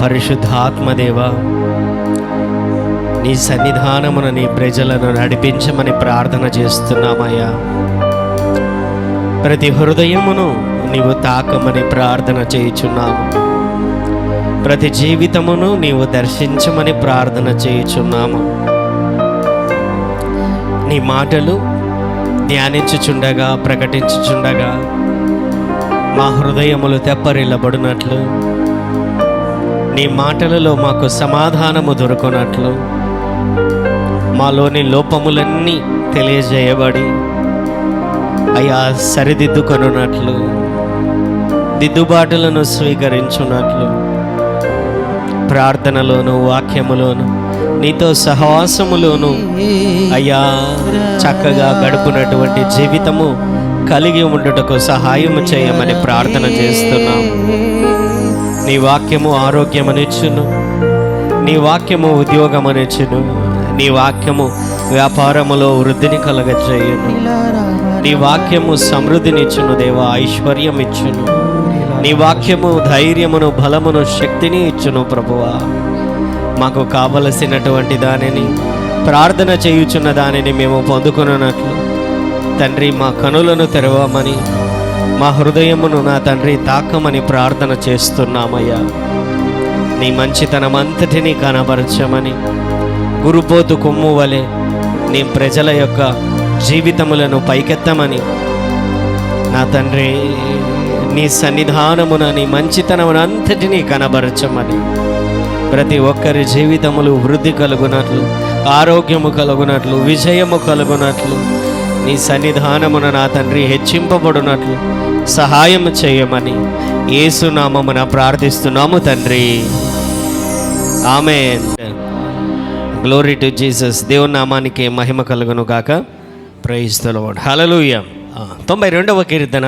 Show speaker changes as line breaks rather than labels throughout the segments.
పరిశుద్ధాత్మదేవ, నీ సన్నిధానమున నీ ప్రజలను నడిపించమని ప్రార్థన చేస్తున్నామయ్యా. ప్రతి హృదయమును నీవు తాకమని ప్రార్థన చేయుచున్నాము. ప్రతి జీవితమును నీవు దర్శించమని ప్రార్థన చేయుచున్నాము. నీ మాటలు ధ్యానించుచుండగా, ప్రకటించుచుండగా మా హృదయములు తెప్పరిల్లబడినట్లు, నీ మాటలలో మాకు సమాధానము దొరుకునట్లు, మాలోని లోపములన్నీ తెలియజేయబడి అయ్యా సరిదిద్దుకొనున్నట్లు, దిద్దుబాటులను స్వీకరించున్నట్లు, ప్రార్థనలోను వాక్యములోను నీతో సహవాసములోను అయ్యా చక్కగా గడుపునటువంటి జీవితము కలిగి ఉండుటకు సహాయము చేయమని ప్రార్థన చేస్తున్నాం. నీ వాక్యము ఆరోగ్యమనిచ్చును, నీ వాక్యము ఉద్యోగమనిచ్చును, నీ వాక్యము వ్యాపారములో వృద్ధిని కలగజేయును, నీ వాక్యము సమృద్ధినిచ్చును దేవా, ఐశ్వర్యం ఇచ్చును, నీ వాక్యము ధైర్యమును, బలమును, శక్తిని ఇచ్చును ప్రభువా. మాకు కావలసినటువంటి దానిని, ప్రార్థన చేయుచున్న దానిని మేము పొందుకున్నట్లు తండ్రి మా కనులను తెరవమని, మా హృదయమును నా తండ్రి తాకమని ప్రార్థన చేస్తున్నామయ్యా. నీ మంచితనమంతటినీ కనబరచమని, గురుపోతు కొమ్ము వలె నీ ప్రజల యొక్క జీవితములను పైకెత్తమని నా తండ్రి నీ సన్నిధానమున నీ మంచితనమునంతటినీ కనబరచమని, ప్రతి ఒక్కరి జీవితములు వృద్ధి కలుగునట్లు, ఆరోగ్యము కలుగునట్లు, విజయము కలుగునట్లు, నీ సన్నిధానమున నా తండ్రి హెచ్చింపబడినట్లు సహాయం చేయమని యేసు నామమున ప్రార్థిస్తున్నాము తండ్రి. ఆమేన్. Glory to Jesus. దేవుని నామానికి మహిమ కలుగును గాక. Praise the Lord. హల్లెలూయా. 92వ కీర్తన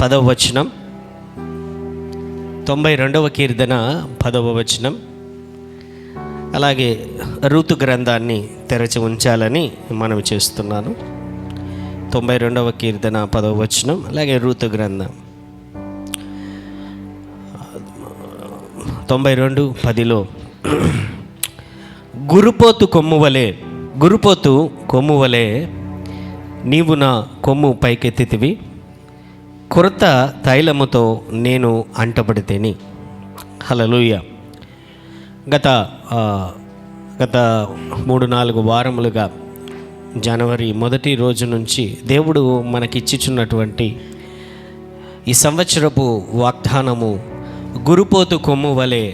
10వ వచనం. 92వ కీర్తన 10వ వచనం. అలాగే ఋతు గ్రంథాన్ని తెరచి ఉంచాలని మనవి చేస్తున్నాను. 92వ కీర్తన 10వ వచనం, అలాగే ఋతు గ్రంథం 92:10లో గురుపోతు కొమ్ము వలె నీవు నా కొమ్ము పైకెత్తితివి, కొరత తైలముతో నేను అంటబడితేని. హల్లెలూయా. గత 3-4 వారములుగా జనవరి 1 రోజు నుంచి దేవుడు మనకిచ్చుచున్నటువంటి ఈ సంవత్సరపు వాగ్దానము, గురుపోతు కొమ్ము వలె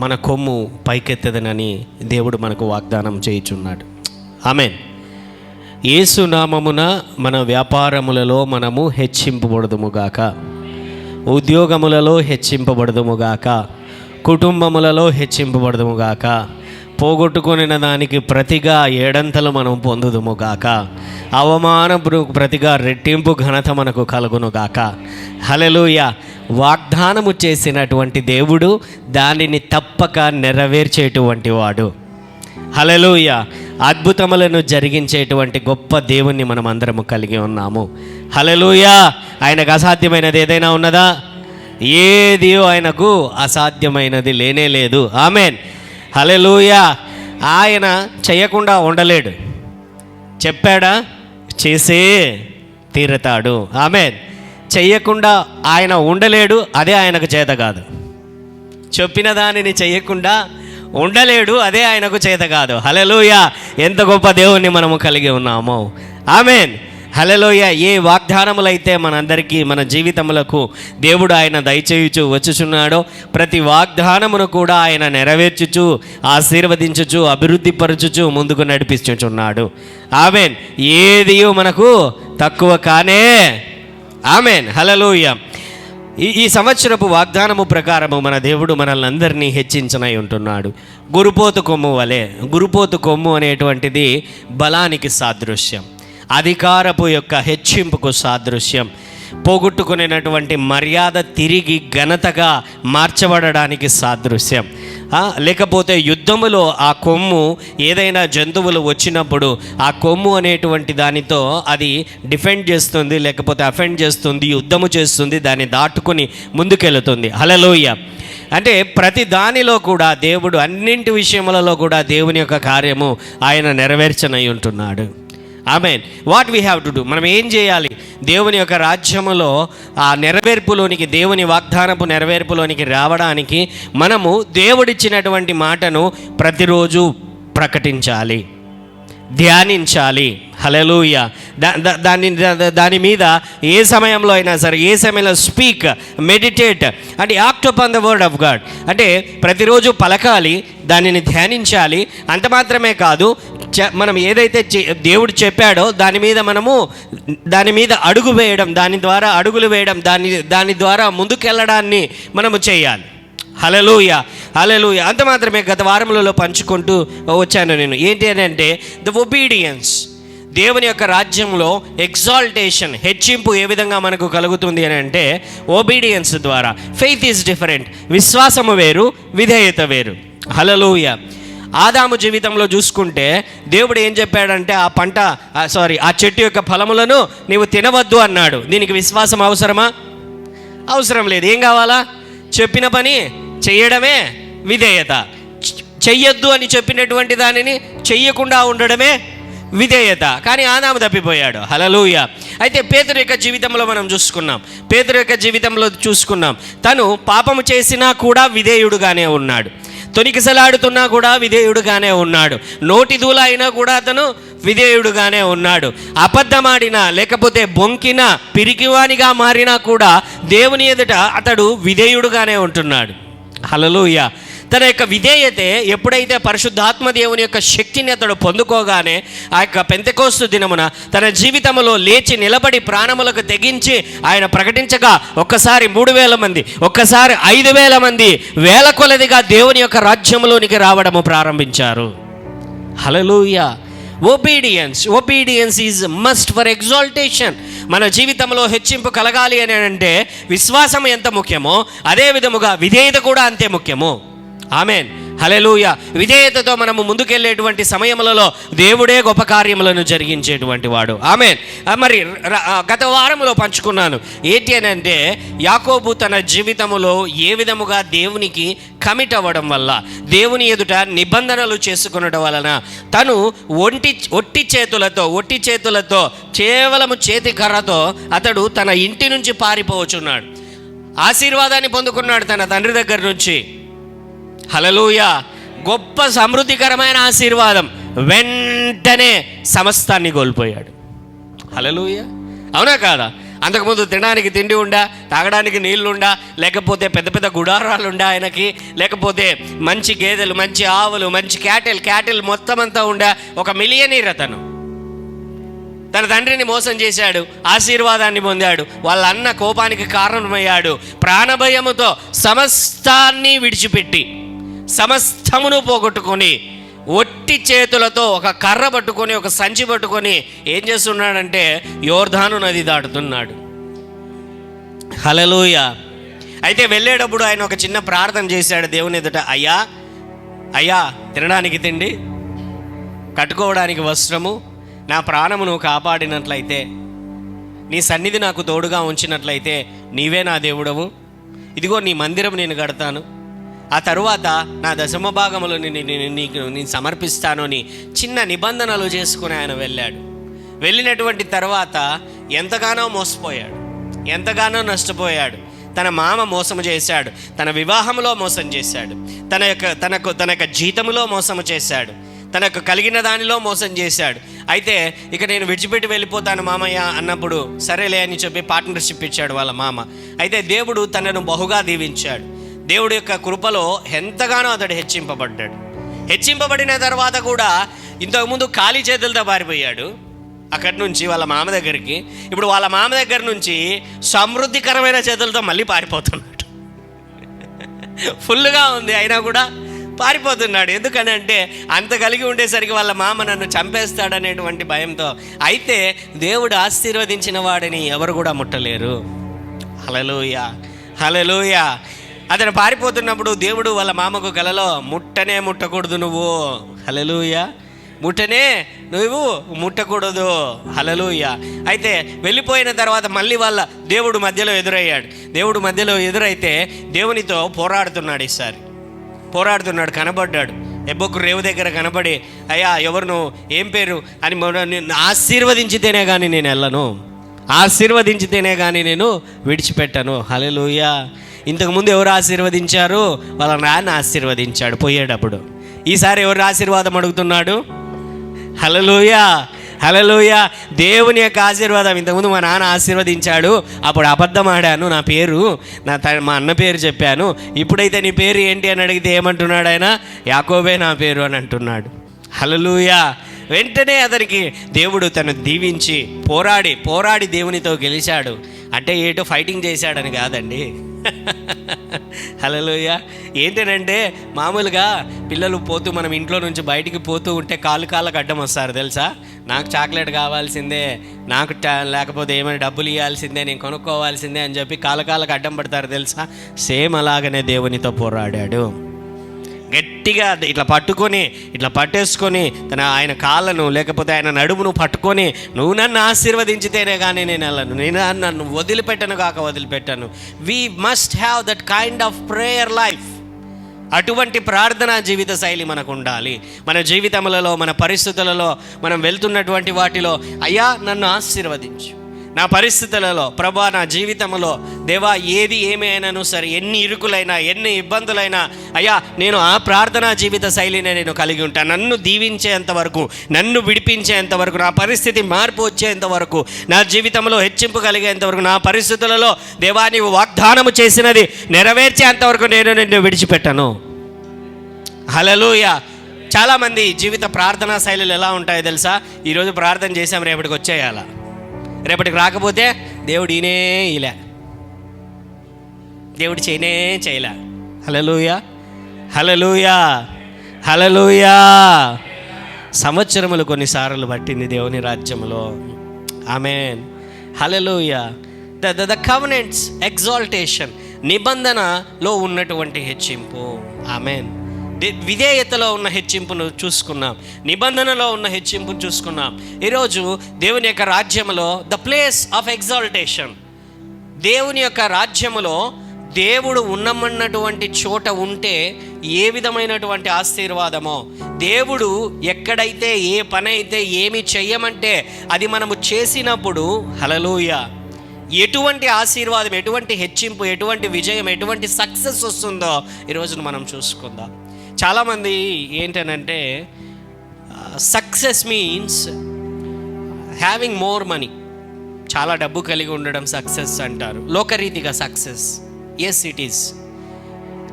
మన కొమ్ము పైకెత్తదనని దేవుడు మనకు వాగ్దానం చేయుచున్నాడు. ఆమేన్. యేసు నామమున మన వ్యాపారములలో మనము హెచ్చింపబడదుముగాక, ఉద్యోగములలో హెచ్చింపబడదుముగాక, కుటుంబములలో హెచ్చింపబడదుముగాక, పోగొట్టుకొనిన దానికి ప్రతిగా 7 మనం పొందుదుముగాక, అవమానపు ప్రతిగా రెట్టింపు ఘనత మనకు కలుగునుగాక. హల్లెలూయా. వాగ్దానము చేసినటువంటి దేవుడు దానిని తప్పక నెరవేర్చేటువంటి వాడు. హల్లెలూయా. అద్భుతములను జరిగించేటువంటి గొప్ప దేవుణ్ణి మనం అందరము కలిగి ఉన్నాము. హల్లెలూయా. ఆయనకు అసాధ్యమైనది ఏదైనా ఉన్నదా? ఏది ఆయనకు అసాధ్యమైనది లేనే లేదు. ఆమేన్. హల్లెలూయా. ఆయన చేయకుండా ఉండలేడు. చెప్పాడా? చేసే తీరుతాడు. ఆమేన్. చెయ్యకుండా ఆయన ఉండలేడు, అదే ఆయనకు చేత కాదు. చెప్పిన దానిని చెయ్యకుండా ఉండలేడు, అదే ఆయనకు చేత కాదు. హల్లెలూయా. ఎంత గొప్ప దేవుణ్ణి మనము కలిగి ఉన్నాము. ఆమేన్. హల్లెలూయా. ఏ వాగ్దానములైతే మనందరికీ మన జీవితములకు దేవుడు ఆయన దయచేయుచు వచ్చుచున్నాడో ప్రతి వాగ్దానమును కూడా ఆయన నెరవేర్చుచు, ఆశీర్వదించుచు, అభివృద్ధి పరచుచు ముందుకు నడిపించుచున్నాడు. ఆమేన్. ఏది మనకు తక్కువ కానే. ఆమేన్. హల్లెలూయా. ఈ సంవత్సరపు వాగ్దానము ప్రకారము మన దేవుడు మనల్ని అందరినీ హెచ్చించనై ఉంటున్నాడు. గురుపోతు కొమ్ము వలె. గురుపోతు కొమ్ము అనేటువంటిది బలానికి సాదృశ్యం, అధికారపు యొక్క హెచ్చింపుకు సాదృశ్యం. పోగొట్టుకునేటువంటి మర్యాద తిరిగి ఘనతగా మార్చబడడానికి సాదృశ్యం. లేకపోతే యుద్ధములో ఆ కొమ్ము ఏదైనా జంతువులు వచ్చినప్పుడు ఆ కొమ్ము అనేటువంటి దానితో అది డిఫెండ్ చేస్తుంది, లేకపోతే అఫెండ్ చేస్తుంది, యుద్ధము చేస్తుంది, దాన్ని దాటుకుని ముందుకెళ్తుంది. హల్లెలూయా. అంటే ప్రతి దానిలో కూడా దేవుడు, అన్నింటి విషయములలో కూడా దేవుని యొక్క కార్యము ఆయన నెరవేర్చనై ఉంటున్నాడు. Amen. What we have to do, మనం ఏం చేయాలి? దేవుని యొక్క రాజ్యములో ఆ నెరవేర్పులోనికి, దేవుని వాగ్దానపు నెరవేర్పులోనికి రావడానికి మనము దేవుడిచ్చినటువంటి మాటను ప్రతిరోజు ప్రకటించాలి, ధ్యానించాలి. హల్లెలూయా. దాని మీద ఏ సమయంలో అయినా సరే, ఏ సమయంలో స్పీక్, మెడిటేట్ అంటే act upon the word of God, అంటే ప్రతిరోజు పలకాలి, దానిని ధ్యానించాలి. అంత మాత్రమే కాదు, మనం ఏదైతే దేవుడు చెప్పాడో దాని మీద అడుగు వేయడం, దాని ద్వారా అడుగులు వేయడం, దాని ద్వారా ముందుకెళ్ళడాన్ని మనము చేయాలి. హల్లెలూయా, హల్లెలూయా. అంత మాత్రమే గత వారములలో పంచుకుంటూ వచ్చాను నేను. ఏంటి అని అంటే ద ఒబీడియన్స్. దేవుని యొక్క రాజ్యంలో ఎగ్జాల్టేషన్, హెచ్చింపు ఏ విధంగా మనకు కలుగుతుంది అని అంటే ఒబీడియన్స్ ద్వారా. Faith is different. విశ్వాసము వేరు, విధేయత వేరు. హల్లెలూయా. ఆదాము జీవితంలో చూసుకుంటే దేవుడు ఏం చెప్పాడంటే ఆ చెట్టు యొక్క ఫలములను నీవు తినవద్దు అన్నాడు. దీనికి విశ్వాసం అవసరమా? అవసరం లేదు. ఏం కావాలా? చెప్పిన పని చెయ్యడమే విధేయత. చెయ్యొద్దు అని చెప్పినటువంటి దానిని చెయ్యకుండా ఉండడమే విధేయత. కానీ ఆదాము తప్పిపోయాడు. హల్లెలూయా. అయితే పేతురు యొక్క జీవితంలో మనం చూసుకున్నాం. తను పాపము చేసినా కూడా విధేయుడుగానే ఉన్నాడు. తొనికిసలాడుతున్నా కూడా విధేయుడుగానే ఉన్నాడు. నోటి దూల అయినా కూడా అతను విధేయుడుగానే ఉన్నాడు. అబద్ధమాడినా, లేకపోతే బొంకిన పిరికివానిగా మారినా కూడా దేవుని ఎదుట అతడు విధేయుడుగానే ఉంటున్నాడు. హల్లెలూయా. తన యొక్క విధేయతే ఎప్పుడైతే పరిశుద్ధాత్మ దేవుని యొక్క శక్తిని అతడు పొందుకోగానే ఆ యొక్క పెంతెకోస్తు దినమున తన జీవితంలో లేచి నిలబడి ప్రాణములకు తెగించి ఆయన ప్రకటించగా ఒక్కసారి 3,000 మంది, ఒక్కసారి 5,000 మంది వేల కొలదిగా దేవుని యొక్క రాజ్యంలోనికి రావడము ప్రారంభించారు. Hallelujah. Obedience is must for exaltation. మన జీవితంలో హెచ్చింపు కలగాలి అని అంటే విశ్వాసం ఎంత ముఖ్యమో అదే విధముగా విధేయత కూడా అంతే ముఖ్యము. ఆమెన్. హల్లెలూయా. విధేయతతో మనము ముందుకెళ్ళేటువంటి సమయములలో దేవుడే గొప్ప కార్యములను జరిగించేటువంటి వాడు. ఆమెన్. మరి గత వారంలో పంచుకున్నాను ఏంటి అని అంటే యాకోబు తన జీవితములో ఏ విధముగా దేవునికి కమిట్ అవ్వడం వల్ల, దేవుని ఎదుట నిబంధనలు చేసుకునడం వలన తను ఒట్టి చేతులతో కేవలము చేతి కర్రతో అతడు తన ఇంటి నుంచి పారిపోవచ్చున్నాడు. ఆశీర్వాదాన్ని పొందుకున్నాడు తన తండ్రి దగ్గర నుంచి. హల్లెలూయా. గొప్ప సమృద్ధికరమైన ఆశీర్వాదం. వెంటనే సమస్తాన్ని కోల్పోయాడు. హల్లెలూయా. అవునా కాదా? అంతకుముందు తినడానికి తిండి ఉండా, తాగడానికి నీళ్లుండా, లేకపోతే పెద్ద పెద్ద గుడారాలు ఉండా ఆయనకి, లేకపోతే మంచి గేదెలు, మంచి ఆవులు, మంచి క్యాటిల్ మొత్తం అంతా ఉండా. ఒక మిలియనీర్ అతను. తన తండ్రిని మోసం చేశాడు, ఆశీర్వాదాన్ని పొందాడు, వాళ్ళ అన్న కోపానికి కారణమయ్యాడు. ప్రాణభయముతో సమస్తాన్ని విడిచిపెట్టి, సమస్తమును పోగొట్టుకొని, ఒట్టి చేతులతో ఒక కర్ర పట్టుకొని, ఒక సంచి పట్టుకొని ఏం చేస్తున్నాడంటే యోర్దాను నది దాటుతున్నాడు. హల్లెలూయా. అయితే వెళ్ళేటప్పుడు ఆయన ఒక చిన్న ప్రార్థన చేశాడు దేవుని ఎదుట. అయ్యా తినడానికి తిండి, కట్టుకోవడానికి వస్త్రము, నా ప్రాణమును కాపాడినట్లయితే, నీ సన్నిధి నాకు తోడుగా ఉంచినట్లయితే నీవే నా దేవుడవు. ఇదిగో నీ మందిరం నేను కడతాను, ఆ తరువాత నా దశమ భాగములు నీకు నేను సమర్పిస్తాను అని చిన్న నిబంధనలు చేసుకుని ఆయన వెళ్ళాడు. వెళ్ళినటువంటి తర్వాత ఎంతగానో మోసపోయాడు, ఎంతగానో నష్టపోయాడు. తన మామ మోసము చేశాడు, తన వివాహంలో మోసం చేశాడు, తన యొక్క జీతములో మోసము చేశాడు, తనకు కలిగిన దానిలో మోసం చేశాడు. అయితే ఇక నేను విడిచిపెట్టి వెళ్ళిపోతాను మామయ్య అన్నప్పుడు సరేలే అని చెప్పి పార్ట్నర్షిప్ ఇచ్చాడు వాళ్ళ మామ. అయితే దేవుడు తనను బహుగా దీవించాడు. దేవుడి యొక్క కృపలో ఎంతగానో అతడు హెచ్చింపబడిన తర్వాత కూడా ఇంతకుముందు ఖాళీ చేతులతో పారిపోయాడు అక్కడి నుంచి వాళ్ళ మామ దగ్గరికి. ఇప్పుడు వాళ్ళ మామ దగ్గర నుంచి సమృద్ధికరమైన చేతులతో మళ్ళీ పారిపోతున్నాడు. ఫుల్గా ఉంది అయినా కూడా పారిపోతున్నాడు. ఎందుకనంటే అంత కలిగి ఉండేసరికి వాళ్ళ మామ నన్ను చంపేస్తాడనేటువంటి భయంతో. అయితే దేవుడు ఆశీర్వదించిన వాడిని ఎవరు కూడా ముట్టలేరు. హల్లెలూయా, హల్లెలూయా. అతను పారిపోతున్నప్పుడు దేవుడు వాళ్ళ మామకు కలలో ముట్టనే ముట్టకూడదు నువ్వు, హల్లెలూయా, ముట్టనే నువ్వు ముట్టకూడదు, హల్లెలూయా. అయితే వెళ్ళిపోయిన తర్వాత మళ్ళీ వాళ్ళ దేవుడు మధ్యలో ఎదురయ్యాడు. దేవుడు మధ్యలో ఎదురైతే దేవునితో పోరాడుతున్నాడు. ఈసారి పోరాడుతున్నాడు, కనబడ్డాడు. ఎబ్బొక్కు రేవు దగ్గర కనబడి, అయ్యా ఎవరు నువ్వు, ఏం పేరు అని, ఆశీర్వదించితేనే కానీ నేను వెళ్ళను, ఆశీర్వదించితేనే కానీ నేను విడిచిపెట్టను. హల్లెలూయా. ఇంతకుముందు ఎవరు ఆశీర్వదించారు? వాళ్ళ నాన్న ఆశీర్వదించాడు పోయేటప్పుడు. ఈసారి ఎవరు ఆశీర్వాదం అడుగుతున్నాడు? హల్లెలూయా, హల్లెలూయా. దేవుని యొక్క ఆశీర్వాదం. ఇంతకుముందు మా నాన్న ఆశీర్వదించాడు, అప్పుడు అబద్ధం ఆడాను, నా పేరు మా అన్న పేరు చెప్పాను. ఇప్పుడైతే నీ పేరు ఏంటి అని అడిగితే ఏమంటున్నాడు ఆయన? యాకోబే నా పేరు అని అంటున్నాడు. హల్లెలూయా. వెంటనే అతనికి దేవుడు తను దీవించి పోరాడి దేవునితో గెలిచాడు. అంటే ఏటో ఫైటింగ్ చేశాడని కాదండి. హల్లెలూయా. ఏంటనంటే మామూలుగా పిల్లలు పోతూ మనం ఇంట్లో నుంచి బయటికి పోతూ ఉంటే కాళ్ళకు అడ్డం వస్తారు తెలుసా. నాకు చాక్లెట్ కావాల్సిందే, నాకు లేకపోతే ఏమైనా డబ్బులు ఇవ్వాల్సిందే, నేను కొనుక్కోవాల్సిందే అని చెప్పి కాళ్ళకు అడ్డం పడతారు తెలుసా. సేమ్ అలాగనే దేవునితో పోరాడాడు. గట్టిగా ఇట్లా పట్టేసుకొని ఆయన కాళ్ళను లేకపోతే ఆయన నడుమును పట్టుకొని, నువ్వు నన్ను ఆశీర్వదించితేనే కానీ నేను వెళ్ళను, నేను నన్ను వదిలిపెట్టను. We must have that kind of prayer life. అటువంటి ప్రార్థనా జీవిత శైలి మనకు ఉండాలి. మన జీవితములలో, మన పరిస్థితులలో, మనం వెళ్తున్నటువంటి వాటిలో, అయ్యా నన్ను ఆశీర్వదించు, నా పరిస్థితులలో ప్రభా, నా జీవితంలో దేవా ఏది ఏమైనాను సరే, ఎన్ని ఇరుకులైనా ఎన్ని ఇబ్బందులైనా, అయ్యా నేను ఆ ప్రార్థనా జీవిత శైలిని నేను కలిగి ఉంటాను. నన్ను దీవించేంత వరకు, నన్ను విడిపించేంత వరకు, నా పరిస్థితి మార్పు వచ్చేంత వరకు, నా జీవితంలో హెచ్చింపు కలిగేంత వరకు, నా పరిస్థితులలో దేవా నీవు వాగ్దానము చేసినది నెరవేర్చేంత వరకు నేను నిన్ను విడిచిపెట్టను. హల్లెలూయా. చాలామంది జీవిత ప్రార్థనా శైలులు ఎలా ఉంటాయో తెలుసా? ఈరోజు ప్రార్థన చేసాం, రేపటికి వచ్చేయాల, రేపటికి రాకపోతే దేవుడు ఇలా దేవుడు చేయలే. హల్లెలూయా, హల్లెలూయా, హల్లెలూయా. సంవత్సరములు కొన్నిసార్లు పట్టింది దేవుని రాజ్యంలో. ఆమేన్, హల్లెలూయా. ద కవెనెంట్స్ ఎగ్జాల్టేషన్, నిబంధనలో ఉన్నటువంటి హెచ్చింపు. ఆమేన్. విధేయతలో ఉన్న హెచ్చింపును చూసుకున్నాం, నిబంధనలో ఉన్న హెచ్చింపును చూసుకున్నాం. ఈరోజు దేవుని యొక్క రాజ్యములో ద ప్లేస్ ఆఫ్ ఎగ్జాల్టేషన్. దేవుని యొక్క రాజ్యములో దేవుడు ఉన్నమన్నటువంటి చోట ఉంటే ఏ విధమైనటువంటి ఆశీర్వాదమో, దేవుడు ఎక్కడైతే ఏ పని అయితే ఏమి చెయ్యమంటే అది మనము చేసినప్పుడు, హల్లెలూయా, ఎటువంటి ఆశీర్వాదం, ఎటువంటి హెచ్చింపు, ఎటువంటి విజయం, ఎటువంటి సక్సెస్ వస్తుందో ఈరోజు మనం చూసుకుందాం. చాలామంది ఏంటనంటే success means having more money, చాలా డబ్బు కలిగి ఉండడం సక్సెస్ అంటారు. లోకరీతిగా సక్సెస్, ఎస్ ఇట్ ఈస్.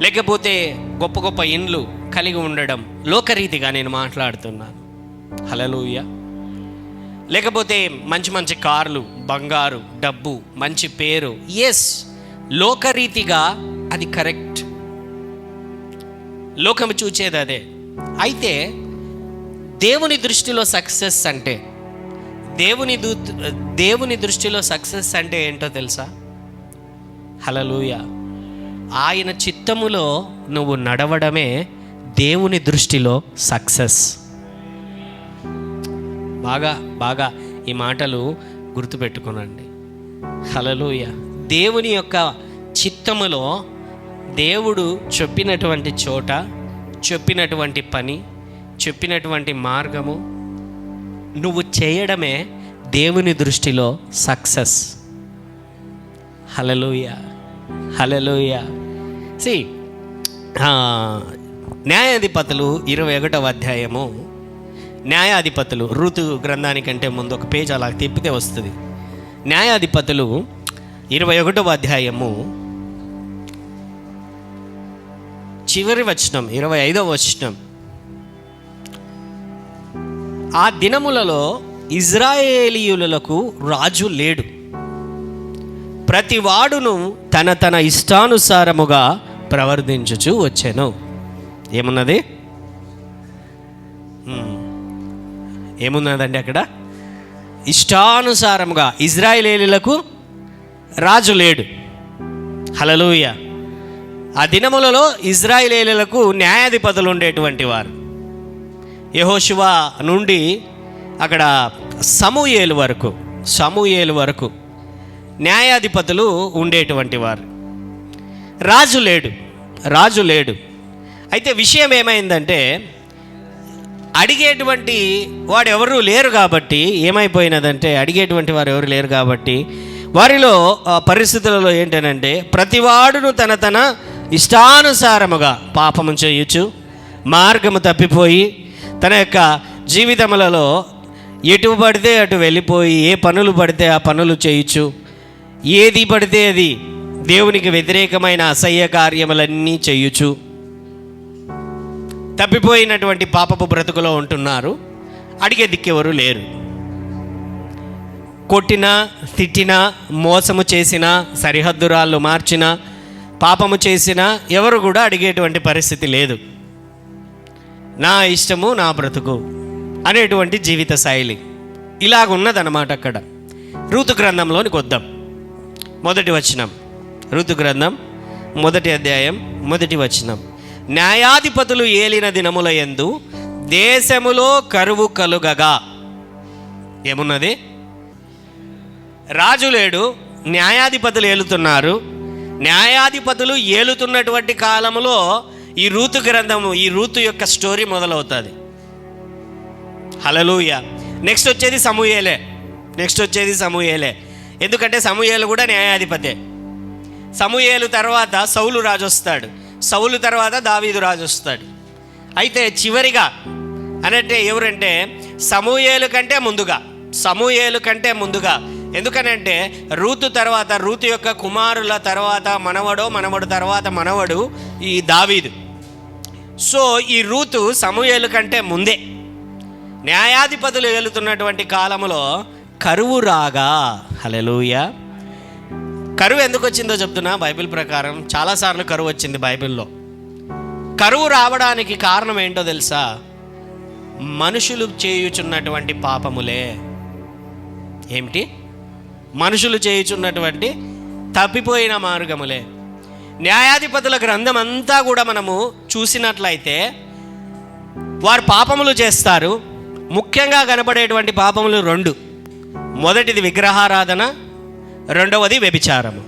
లేకపోతే గొప్ప గొప్ప ఇండ్లు కలిగి ఉండడం, లోకరీతిగా నేను మాట్లాడుతున్నాను. హల్లెలూయా. లేకపోతే మంచి మంచి కార్లు, బంగారు, డబ్బు, మంచి పేరు, ఎస్ లోకరీతిగా అది కరెక్ట్, లోకము చూచేది అదే. అయితే దేవుని దృష్టిలో సక్సెస్ అంటే, దేవుని దృష్టిలో సక్సెస్ అంటే ఏంటో తెలుసా? హల్లెలూయా. ఆయన చిత్తములో నువ్వు నడవడమే దేవుని దృష్టిలో సక్సెస్. బాగా ఈ మాటలు గుర్తుపెట్టుకోనండి. హల్లెలూయా. దేవుని యొక్క చిత్తములో, దేవుడు చెప్పినటువంటి చోట, చెప్పినటువంటి పని, చెప్పినటువంటి మార్గము నువ్వు చేయడమే దేవుని దృష్టిలో సక్సెస్. హల్లెలూయా, హల్లెలూయా. సి న్యాయాధిపతులు 21వ అధ్యాయము, న్యాయాధిపతులు, ఋతు గ్రంథానికంటే ముందు ఒక పేజ్ అలా తిప్పితే వస్తుంది. న్యాయాధిపతులు 21వ అధ్యాయము చివరి వచనం, 25వ వచనం. ఆ దినములలో ఇజ్రాయేలీయులకు రాజు లేడు, ప్రతివాడును తన ఇష్టానుసారముగా ప్రవర్తించుచు వచ్చెను. ఏమున్నది? ఏమున్నదండి అక్కడ? ఇష్టానుసారముగా ఇజ్రాయేలీయులకు రాజు లేడు. హల్లెలూయా. ఆ దినములలో ఇజ్రాయేలీయులకు న్యాయాధిపతులు ఉండేటువంటి వారు. యెహోషువ నుండి అక్కడ సమూయేలు వరకు న్యాయాధిపతులు ఉండేటువంటి వారు. రాజు లేడు. అయితే విషయం ఏమైందంటే, అడిగేటువంటి వాడు ఎవరు లేరు కాబట్టి ఏమైపోయినదంటే, అడిగేటువంటి వారు ఎవరు లేరు కాబట్టి వారిలో పరిస్థితులలో ఏంటనంటే, ప్రతివాడును తన ఇష్టానుసారముగా పాపము చేయొచ్చు, మార్గము తప్పిపోయి తన యొక్క జీవితములలో ఎటు పడితే అటు వెళ్ళిపోయి ఏ పనులు పడితే ఆ పనులు చేయొచ్చు, ఏది పడితే అది దేవునికి వ్యతిరేకమైన అసహ్య కార్యములన్నీ చేయొచ్చు, తప్పిపోయినటువంటి పాపపు బ్రతుకులో ఉంటున్నారు. అడిగే దిక్కెవరు లేరు. కొట్టినా, తిట్టినా, మోసము చేసినా, సరిహద్దురాళ్ళు మార్చినా, పాపము చేసినా ఎవరు కూడా అడిగేటువంటి పరిస్థితి లేదు. నా ఇష్టము నా బ్రతుకు అనేటువంటి జీవిత శైలి ఇలాగున్నదన్నమాట. అక్కడ రూతు గ్రంథంలోనికి వద్దాం. మొదటి వచనం, రూతు గ్రంథం 1వ అధ్యాయం 1వ వచనం. న్యాయాధిపతులు ఏలిన దినముల యందు దేశములో కరువు కలుగగా. ఏమున్నది? రాజు లేడు, న్యాయాధిపతులు ఏలుతున్నారు. న్యాయాధిపతులు ఏలుతున్నటువంటి కాలంలో ఈ రూతు గ్రంథము, ఈ రూతు యొక్క స్టోరీ మొదలవుతుంది. హల్లెలూయా. నెక్స్ట్ వచ్చేది సమూయేలే. ఎందుకంటే సమూయేలు కూడా న్యాయాధిపతే. సమూయేలు తర్వాత సౌలు రాజు వస్తాడు, సౌలు తర్వాత దావీదు రాజు వస్తాడు. అయితే చివరిగా అనంటే ఎవరంటే సమూయేలు కంటే ముందుగా ఎందుకనంటే రూతు తర్వాత, రూతు యొక్క కుమారుల తర్వాత మనవడు తర్వాత మనవడు ఈ దావీదు. సో ఈ రూతు సమూయేలు కంటే ముందే. న్యాయాధిపతులు ఏలుతున్నటువంటి కాలంలో కరువు రాగా. హల్లెలూయా. కరువు ఎందుకు వచ్చిందో చెప్తున్నా. బైబిల్ ప్రకారం చాలాసార్లు కరువు వచ్చింది బైబిల్లో. కరువు రావడానికి కారణం ఏంటో తెలుసా? మనుషులు చేయుచున్నటువంటి పాపములే. ఏమిటి? మనుషులు చేయుచున్నటువంటి తప్పిపోయిన మార్గములే. న్యాయాధిపతుల గ్రంథం అంతా కూడా మనము చూసినట్లయితే వారు పాపములు చేస్తారు. ముఖ్యంగా కనబడేటువంటి పాపములు 2. మొదటిది విగ్రహారాధన, రెండవది వ్యభిచారము.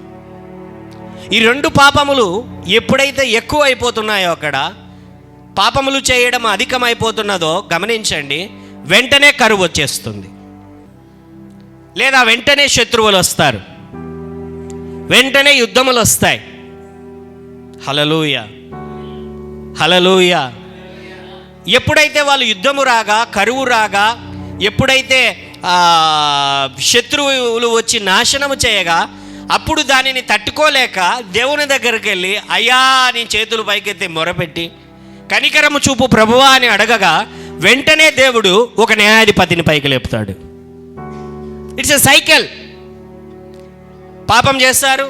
ఈ 2 పాపములు ఎప్పుడైతే ఎక్కువ అయిపోతున్నాయో, అక్కడ పాపములు చేయడం అధికమైపోతున్నదో గమనించండి, వెంటనే కరువు వచ్చేస్తుంది, లేదా వెంటనే శత్రువులు వస్తారు, వెంటనే యుద్ధములు వస్తాయి. హల్లెలూయా. ఎప్పుడైతే వాళ్ళు యుద్ధము రాగా, కరువు రాగా, ఎప్పుడైతే శత్రువులు వచ్చి నాశనము చేయగా, అప్పుడు దానిని తట్టుకోలేక దేవుని దగ్గరికి వెళ్ళి, అయ్యా నీ చేతులు పైకెత్తి మొరపెట్టి కనికరము చూపు ప్రభువా అని అడగగా, వెంటనే దేవుడు ఒక న్యాయాధిపతిని పైకి లేపుతాడు. It's a cycle. పాపం చేస్తారు,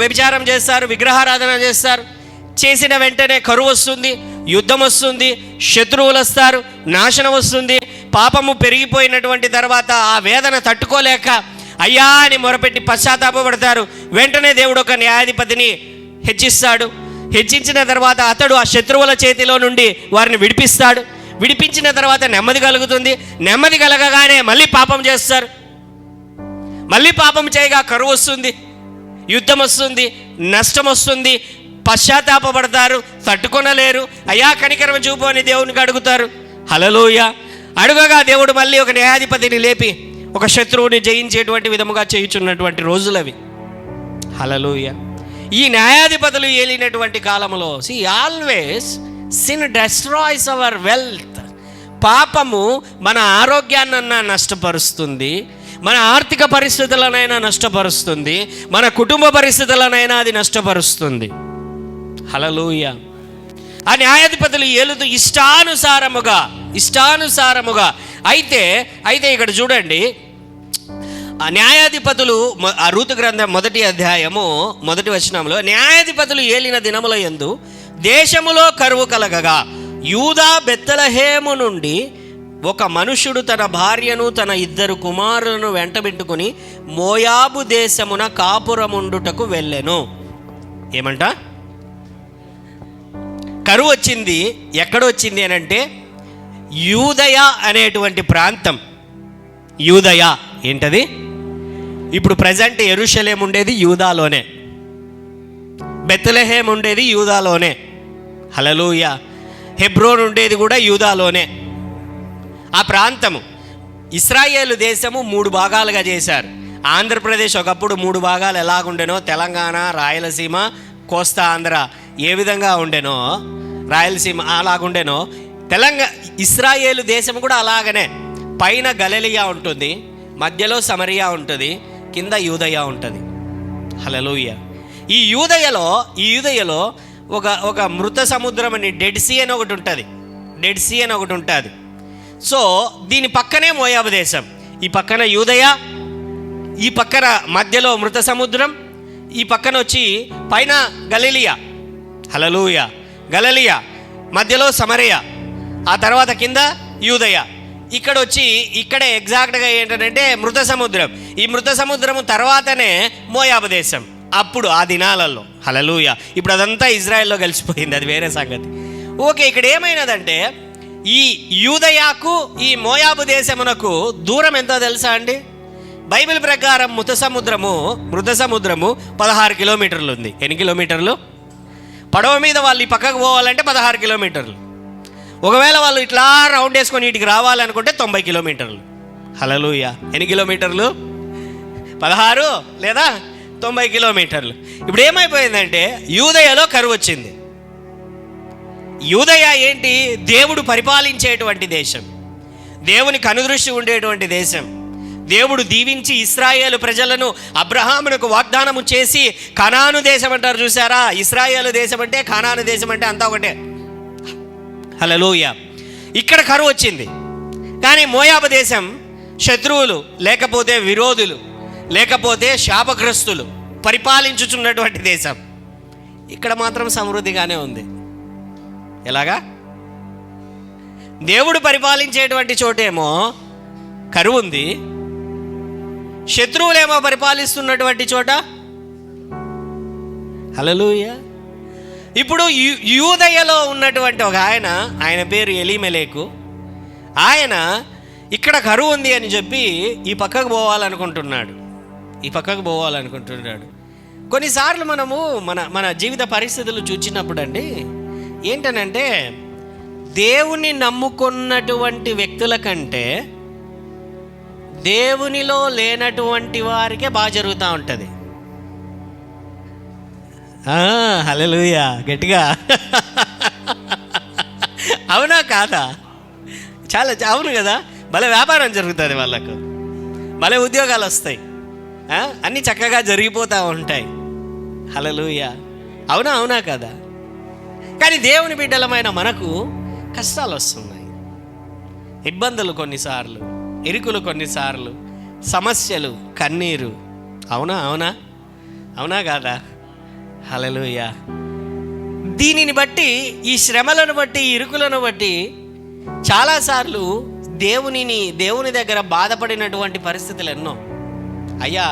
వ్యభిచారం చేస్తారు, విగ్రహారాధన చేస్తారు, చేసిన వెంటనే కరువు వస్తుంది, యుద్ధం వస్తుంది, శత్రువులు వస్తారు, నాశనం వస్తుంది. పాపము పెరిగిపోయినటువంటి తర్వాత ఆ వేదన తట్టుకోలేక అయ్యా అని మొరపెట్టి పశ్చాత్తాపపడతారు. వెంటనే దేవుడు ఒక న్యాయాధిపతిని హెచ్చిస్తాడు. హెచ్చించిన తర్వాత అతడు ఆ శత్రువుల చేతిలో నుండి వారిని విడిపిస్తాడు. విడిపించిన తర్వాత నెమ్మది కలుగుతుంది. నెమ్మది కలగగానే మళ్ళీ పాపం చేస్తారు. మళ్ళీ పాపం చేయగా కరువు వస్తుంది, యుద్ధం వస్తుంది, నష్టం వస్తుంది, పశ్చాత్తాపపడతారు, తట్టుకొనలేరు. అయ్యా కనికరం చూపు అని దేవునికి అడుగుతారు. హల్లెలూయా. అడుగగా దేవుడు మళ్ళీ ఒక న్యాయాధిపతిని లేపి ఒక శత్రువుని జయించేటువంటి విధముగా చేయుచున్నటువంటి రోజులవి. హల్లెలూయా. ఈ న్యాయాధిపతులు ఏలినటువంటి కాలంలో always sin destroys our wealth. పాపము మన ఆరోగ్యాన్నన్నా నష్టపరుస్తుంది, మన ఆర్థిక పరిస్థితులనైనా నష్టపరుస్తుంది, మన కుటుంబ పరిస్థితులనైనా అది నష్టపరుస్తుంది. హల్లెలూయా. ఆ న్యాయాధిపతులు ఏలుతూ ఇష్టానుసారముగా అయితే ఇక్కడ చూడండి, ఆ న్యాయాధిపతులు, ఆ రూతు గ్రంథం 1వ అధ్యాయము 1వ వచనంలో, న్యాయాధిపతులు ఏలిన దినముల యందు దేశములో కరువు కలగగా యూదా బెత్లెహేము నుండి ఒక మనుషుడు తన భార్యను తన 2 కుమారులను వెంటబెట్టుకుని మోయాబు దేశమున కాపురముండుటకు వెళ్ళెను. ఏమంట? కరువు వచ్చింది. ఎక్కడొచ్చింది అని అంటే యూదయ అనేటువంటి ప్రాంతం. యూదయ ఏంటది? ఇప్పుడు ప్రజెంట్ యెరూషలేం ఉండేది యూదాలోనే, బెత్లెహేం ఉండేది యూదాలోనే, హల్లెలూయా, హెబ్రోన్ ఉండేది కూడా యూదాలోనే. ఆ ప్రాంతము ఇశ్రాయేలు దేశము 3 భాగాలుగా చేశారు. ఆంధ్రప్రదేశ్ ఒకప్పుడు 3 భాగాలు ఎలాగుండెనో, తెలంగాణ, రాయలసీమ, కోస్తా ఆంధ్ర ఏ విధంగా ఉండెనో, రాయలసీమ అలాగుండెనో, ఇశ్రాయేలు దేశం కూడా అలాగనే. పైన గలిలయ ఉంటుంది, మధ్యలో సమరియా ఉంటుంది, కింద యూదయ ఉంటుంది. హల్లెలూయా. ఈ యూదయలో ఒక మృత సముద్రం అని డెడ్ సీ అని ఒకటి ఉంటుంది. సో దీని పక్కనే మోయాబు దేశం. ఈ పక్కన యూదయ, ఈ పక్కన మధ్యలో మృత సముద్రం, ఈ పక్కన వచ్చి పైన గలిలయ, హల్లెలూయా, గలిలయ, మధ్యలో సమరయ, ఆ తర్వాత కింద యూదయ. ఇక్కడ వచ్చి ఇక్కడే ఎగ్జాక్ట్గా ఏంటంటే మృత సముద్రం. ఈ మృత సముద్రము తర్వాతనే మోయాబు దేశం. అప్పుడు ఆ దినాలలో, హల్లెలూయా, ఇప్పుడు అదంతా ఇజ్రాయెల్లో కలిసిపోయింది, అది వేరే సంగతి. ఓకే, ఇక్కడ ఏమైనదంటే ఈ యూదయాకు ఈ మోయాబు దేశమునకు దూరం ఎంతో తెలుసా అండి? బైబిల్ ప్రకారం మృత సముద్రము 16 కిలోమీటర్లు ఉంది. ఎన్ని కిలోమీటర్లు? పడవ మీద వాళ్ళు ఈ పక్కకు పోవాలంటే 16 కిలోమీటర్లు. ఒకవేళ వాళ్ళు ఇట్లా రౌండ్ వేసుకొని ఇటుకి రావాలనుకుంటే 90 కిలోమీటర్లు. హల్లెలూయా. ఎన్ని కిలోమీటర్లు? 16 లేదా 90 కిలోమీటర్లు. ఇప్పుడు ఏమైపోయిందంటే యూదయలో కరువు వచ్చింది. యూదయ ఏంటి? దేవుడు పరిపాలించేటువంటి దేశం, దేవుని కనుదృష్టి ఉండేటువంటి దేశం. దేవుడు దీవించి ఇశ్రాయేలు ప్రజలను అబ్రహామునకు వాగ్దానము చేసి కనాను దేశం అంటారు చూసారా? ఇశ్రాయేలు దేశం అంటే కనాను దేశం అంటే అంతా ఒకటే. హల్లెలూయా. ఇక్కడ కరువు వచ్చింది. కానీ మోయాబు దేశం శత్రువులు లేకపోతే విరోధులు లేకపోతే శాపగ్రస్తులు పరిపాలించుచున్నటువంటి దేశం. ఇక్కడ మాత్రం సమృద్ధిగానే ఉంది. ఎలాగా? దేవుడు పరిపాలించేటువంటి చోటేమో కరువు ఉంది, శత్రువులేమో పరిపాలిస్తున్నటువంటి చోట హల్లెలూయా. ఇప్పుడు యూదయలో ఉన్నటువంటి ఒక ఆయన పేరు ఎలీమెలెకు. ఆయన ఇక్కడ కరువు ఉంది అని చెప్పి ఈ పక్కకు పోవాలనుకుంటున్నాడు. కొన్నిసార్లు మనము మన జీవిత పరిస్థితులు చూచినప్పుడు అండి ఏంటనంటే దేవుని నమ్ముకున్నటువంటి వ్యక్తుల కంటే దేవునిలో లేనటువంటి వారికే బాగా జరుగుతూ ఉంటుంది. హల్లెలూయా, గట్టిగా అవునా కాదా? చాలా అవును కదా. భలే వ్యాపారం జరుగుతుంది, వాళ్ళకు భలే ఉద్యోగాలు వస్తాయి, అన్నీ చక్కగా జరిగిపోతూ ఉంటాయి. హల్లెలూయా, అవునా కదా? కానీ దేవుని బిడ్డలమైన మనకు కష్టాలు వస్తున్నాయి, ఇబ్బందులు కొన్నిసార్లు, ఇరుకులు కొన్నిసార్లు, సమస్యలు, కన్నీరు. అవునా కాదా? హల్లెలూయా. దీనిని బట్టి, ఈ శ్రమలను బట్టి, ఈ ఇరుకులను బట్టి చాలాసార్లు దేవుని దగ్గర బాధపడినటువంటి పరిస్థితులు ఎన్నో అయ్యా,